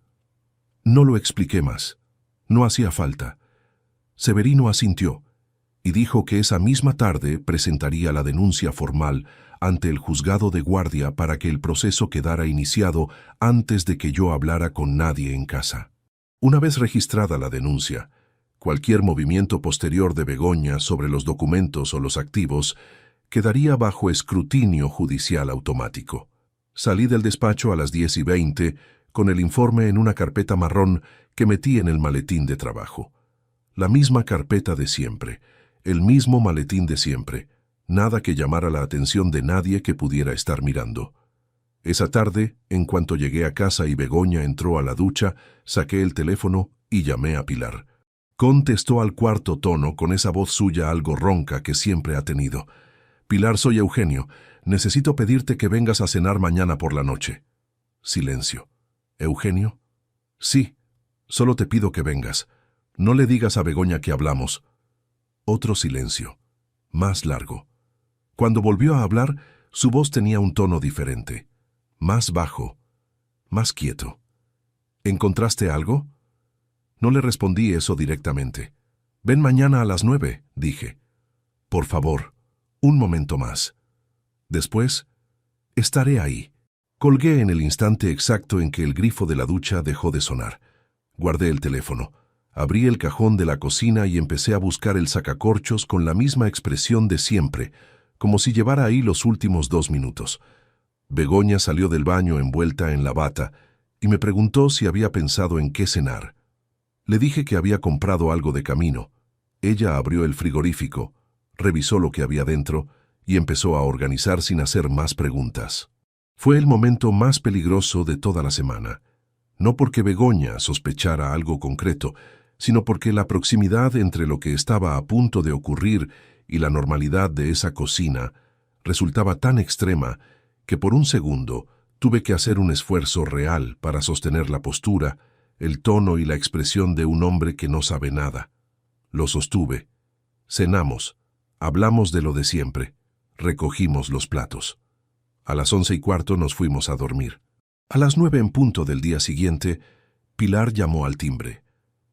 Speaker 1: No lo expliqué más. No hacía falta. Severino asintió. y dijo que esa misma tarde presentaría la denuncia formal ante el juzgado de guardia para que el proceso quedara iniciado antes de que yo hablara con nadie en casa. Una vez registrada la denuncia, cualquier movimiento posterior de Begoña sobre los documentos o los activos quedaría bajo escrutinio judicial automático. Salí del despacho a las 10:20 con el informe en una carpeta marrón que metí en el maletín de trabajo. La misma carpeta de siempre, el mismo maletín de siempre, nada que llamara la atención de nadie que pudiera estar mirando. Esa tarde, en cuanto llegué a casa y Begoña entró a la ducha, saqué el teléfono y llamé a Pilar. Contestó al cuarto tono con esa voz suya algo ronca que siempre ha tenido. «Pilar, soy Eugenio. Necesito pedirte que vengas a cenar mañana por la noche». Silencio. «¿Eugenio?» «Sí. Solo te pido que vengas. No le digas a Begoña que hablamos». Otro silencio. Más largo. Cuando volvió a hablar, su voz tenía un tono diferente. Más bajo. Más quieto. «¿Encontraste algo?» No le respondí eso directamente. «Ven mañana a las 9», dije. «Por favor, un momento más». Después, «Estaré ahí». Colgué en el instante exacto en que el grifo de la ducha dejó de sonar. Guardé el teléfono. Abrí el cajón de la cocina y empecé a buscar el sacacorchos con la misma expresión de siempre, como si llevara ahí los últimos 2 minutos. Begoña salió del baño envuelta en la bata y me preguntó si había pensado en qué cenar. Le dije que había comprado algo de camino. Ella abrió el frigorífico, revisó lo que había dentro y empezó a organizar sin hacer más preguntas. Fue el momento más peligroso de toda la semana. No porque Begoña sospechara algo concreto, sino porque la proximidad entre lo que estaba a punto de ocurrir y la normalidad de esa cocina resultaba tan extrema que por un segundo tuve que hacer un esfuerzo real para sostener la postura, el tono y la expresión de un hombre que no sabe nada. Lo sostuve. Cenamos. Hablamos de lo de siempre. Recogimos los platos. A las 11:15 nos fuimos a dormir. A las 9 en punto del día siguiente, Pilar llamó al timbre.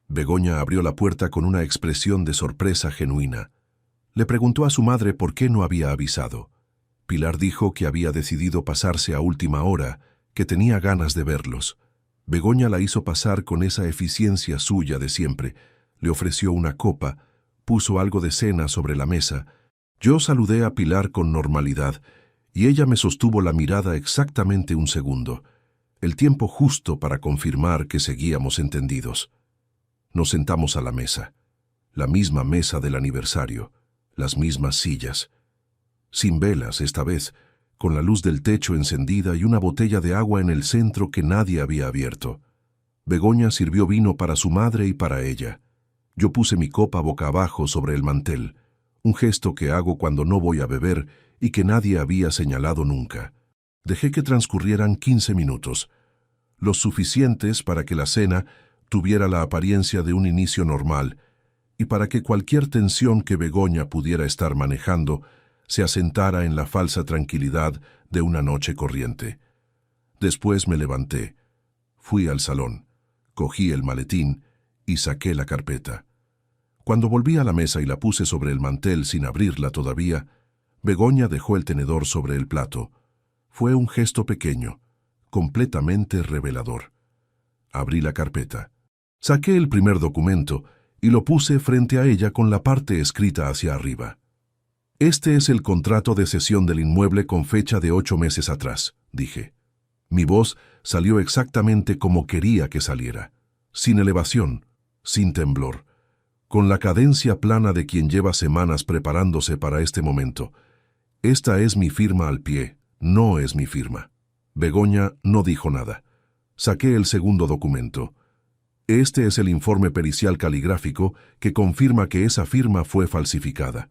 Speaker 1: Begoña abrió la puerta con una expresión de sorpresa genuina. Le preguntó a su madre por qué no había avisado. Pilar dijo que había decidido pasarse a última hora, que tenía ganas de verlos. Begoña la hizo pasar con esa eficiencia suya de siempre. Le ofreció una copa, puso algo de cena sobre la mesa. Yo saludé a Pilar con normalidad, y ella me sostuvo la mirada exactamente un segundo, el tiempo justo para confirmar que seguíamos entendidos. Nos sentamos a la misma mesa del aniversario, las mismas sillas. Sin velas esta vez, con la luz del techo encendida y una botella de agua en el centro que nadie había abierto. Begoña sirvió vino para su madre y para ella. Yo puse mi copa boca abajo sobre el mantel, un gesto que hago cuando no voy a beber y que nadie había señalado nunca. Dejé que transcurrieran 15 minutos, los suficientes para que la cena tuviera la apariencia de un inicio normal y para que cualquier tensión que Begoña pudiera estar manejando se asentara en la falsa tranquilidad de una noche corriente. Después me levanté, fui al salón, cogí el maletín y saqué la carpeta. Cuando volví a la mesa y la puse sobre el mantel sin abrirla todavía, Begoña dejó el tenedor sobre el plato. Fue un gesto pequeño, completamente revelador. Abrí la carpeta. Saqué el primer documento y lo puse frente a ella con la parte escrita hacia arriba. «Este es el contrato de cesión del inmueble con fecha de 8 meses atrás», dije. Mi voz salió exactamente como quería que saliera, sin elevación, sin temblor, con la cadencia plana de quien lleva semanas preparándose para este momento. «Esta es mi firma al pie, no es mi firma». Begoña no dijo nada. Saqué el segundo documento. «Este es el informe pericial caligráfico que confirma que esa firma fue falsificada».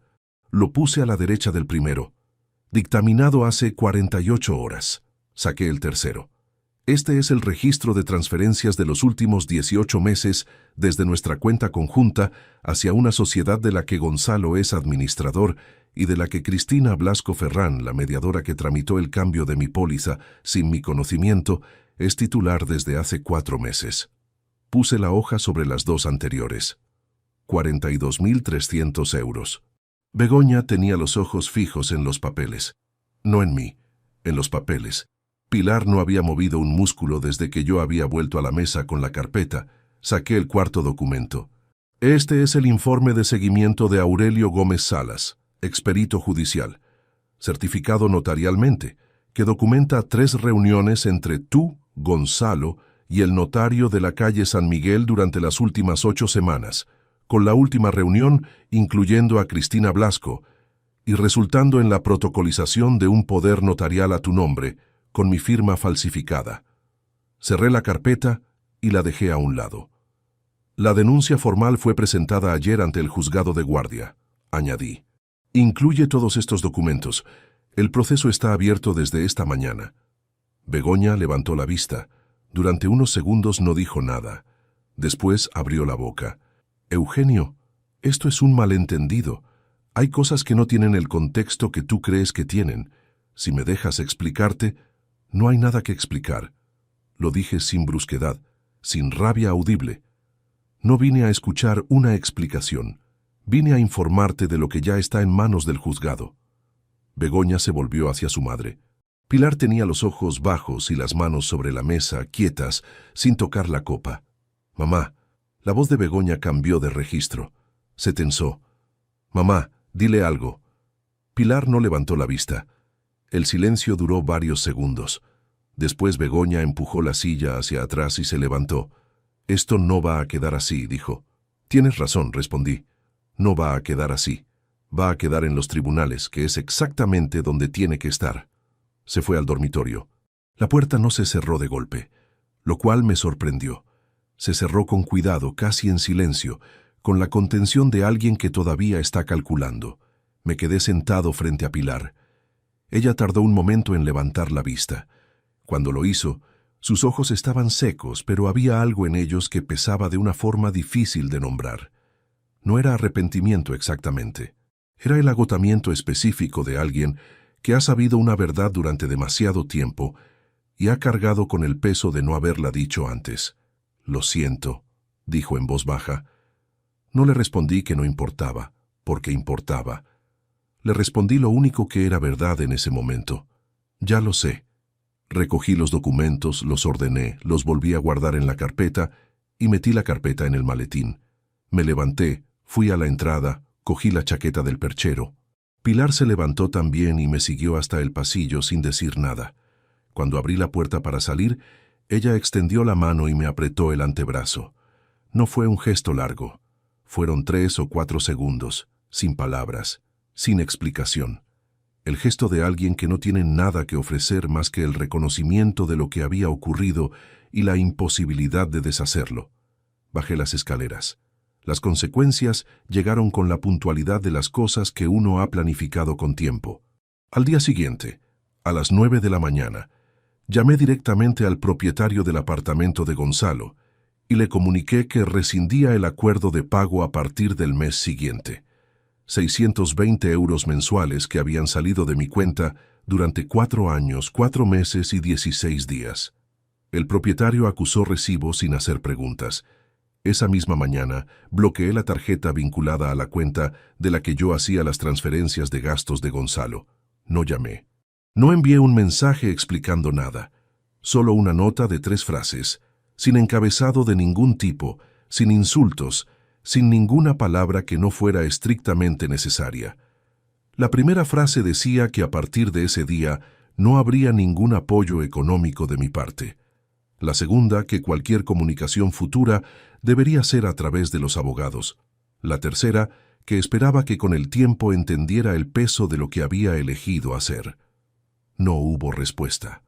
Speaker 1: Lo puse a la derecha del primero. «Dictaminado hace 48 horas». Saqué el tercero. «Este es el registro de transferencias de los últimos 18 meses desde nuestra cuenta conjunta hacia una sociedad de la que Gonzalo es administrador y de la que Cristina Blasco Ferrán, la mediadora que tramitó el cambio de mi póliza sin mi conocimiento, es titular desde hace 4 meses». Puse la hoja sobre las 2 anteriores. 42.300 euros. Begoña tenía los ojos fijos en los papeles. No en mí, en los papeles. Pilar no había movido un músculo desde que yo había vuelto a la mesa con la carpeta. Saqué el cuarto documento. Este es el informe de seguimiento de Aurelio Gómez Salas, experito judicial, certificado notarialmente, que documenta 3 reuniones entre tú, Gonzalo, y el notario de la calle San Miguel durante las últimas 8 semanas, con la última reunión incluyendo a Cristina Blasco, y resultando en la protocolización de un poder notarial a tu nombre, con mi firma falsificada. Cerré la carpeta y la dejé a un lado. La denuncia formal fue presentada ayer ante el juzgado de guardia, añadí. Incluye todos estos documentos. El proceso está abierto desde esta mañana. Begoña levantó la vista. Durante unos segundos no dijo nada. Después abrió la boca. Eugenio, esto es un malentendido. Hay cosas que no tienen el contexto que tú crees que tienen. Si me dejas explicarte, no hay nada que explicar. Lo dije sin brusquedad, sin rabia audible. No vine a escuchar una explicación. Vine a informarte de lo que ya está en manos del juzgado. Begoña se volvió hacia su madre. Pilar tenía los ojos bajos y las manos sobre la mesa, quietas, sin tocar la copa. Mamá, la voz de Begoña cambió de registro. Se tensó. Mamá, dile algo. Pilar no levantó la vista. El silencio duró varios segundos. Después Begoña empujó la silla hacia atrás y se levantó. Esto no va a quedar así, dijo. Tienes razón, respondí. No va a quedar así. Va a quedar en los tribunales, que es exactamente donde tiene que estar. Se fue al dormitorio. La puerta no se cerró de golpe, lo cual me sorprendió. Se cerró con cuidado, casi en silencio, con la contención de alguien que todavía está calculando. Me quedé sentado frente a Pilar. Ella tardó un momento en levantar la vista. Cuando lo hizo, sus ojos estaban secos, pero había algo en ellos que pesaba de una forma difícil de nombrar. No era arrepentimiento exactamente. Era el agotamiento específico de alguien que ha sabido una verdad durante demasiado tiempo y ha cargado con el peso de no haberla dicho antes. Lo siento, dijo en voz baja. No le respondí que no importaba, porque importaba. Le respondí lo único que era verdad en ese momento. Ya lo sé. Recogí los documentos, los ordené, los volví a guardar en la carpeta y metí la carpeta en el maletín. Me levanté, fui a la entrada, cogí la chaqueta del perchero. Pilar se levantó también y me siguió hasta el pasillo sin decir nada. Cuando abrí la puerta para salir, ella extendió la mano y me apretó el antebrazo. No fue un gesto largo. Fueron 3 o 4 segundos, sin palabras, sin explicación. El gesto de alguien que no tiene nada que ofrecer más que el reconocimiento de lo que había ocurrido y la imposibilidad de deshacerlo. Bajé las escaleras. Las consecuencias llegaron con la puntualidad de las cosas que uno ha planificado con tiempo. Al día siguiente, a las 9 de la mañana, llamé directamente al propietario del apartamento de Gonzalo y le comuniqué que rescindía el acuerdo de pago a partir del mes siguiente. 620 euros mensuales que habían salido de mi cuenta durante 4 años, 4 meses y 16 días. El propietario acusó recibo sin hacer preguntas. Esa misma mañana, bloqueé la tarjeta vinculada a la cuenta de la que yo hacía las transferencias de gastos de Gonzalo. No llamé. No envié un mensaje explicando nada. Solo una nota de 3 frases, sin encabezado de ningún tipo, sin insultos, sin ninguna palabra que no fuera estrictamente necesaria. La primera frase decía que a partir de ese día no habría ningún apoyo económico de mi parte. La segunda, que cualquier comunicación futura debería ser a través de los abogados. La tercera, que esperaba que con el tiempo entendiera el peso de lo que había elegido hacer. No hubo respuesta.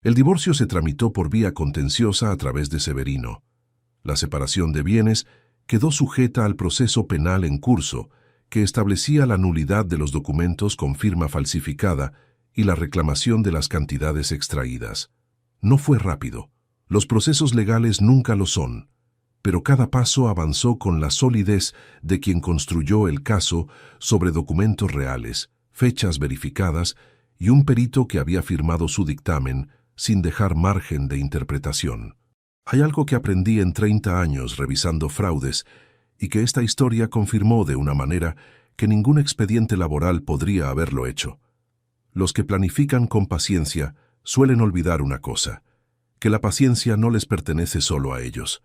Speaker 1: El divorcio se tramitó por vía contenciosa a través de Severino. La separación de bienes quedó sujeta al proceso penal en curso, que establecía la nulidad de los documentos con firma falsificada y la reclamación de las cantidades extraídas. No fue rápido. Los procesos legales nunca lo son, pero cada paso avanzó con la solidez de quien construyó el caso sobre documentos reales, fechas verificadas y un perito que había firmado su dictamen sin dejar margen de interpretación. Hay algo que aprendí en 30 años revisando fraudes y que esta historia confirmó de una manera que ningún expediente laboral podría haberlo hecho. Los que planifican con paciencia suelen olvidar una cosa, que la paciencia no les pertenece solo a ellos,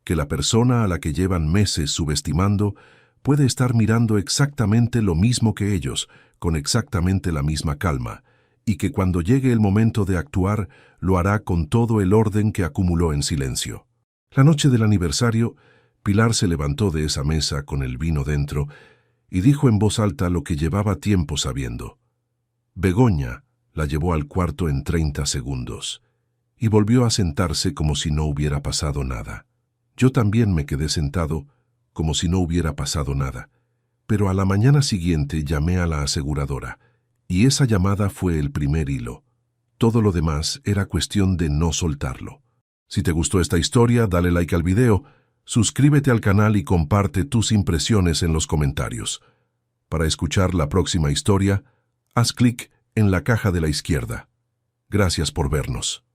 Speaker 1: que la persona a la que llevan meses subestimando puede estar mirando exactamente lo mismo que ellos, con exactamente la misma calma, y que cuando llegue el momento de actuar, lo hará con todo el orden que acumuló en silencio. La noche del aniversario, Pilar se levantó de esa mesa con el vino dentro y dijo en voz alta lo que llevaba tiempo sabiendo. Begoña la llevó al cuarto en 30 segundos y volvió a sentarse como si no hubiera pasado nada. Yo también me quedé sentado como si no hubiera pasado nada, pero a la mañana siguiente llamé a la aseguradora y esa llamada fue el primer hilo. Todo lo demás era cuestión de no soltarlo. Si te gustó esta historia, dale like al video, suscríbete al canal y comparte tus impresiones en los comentarios. Para escuchar la próxima historia, haz clic en la caja de la izquierda. Gracias por vernos.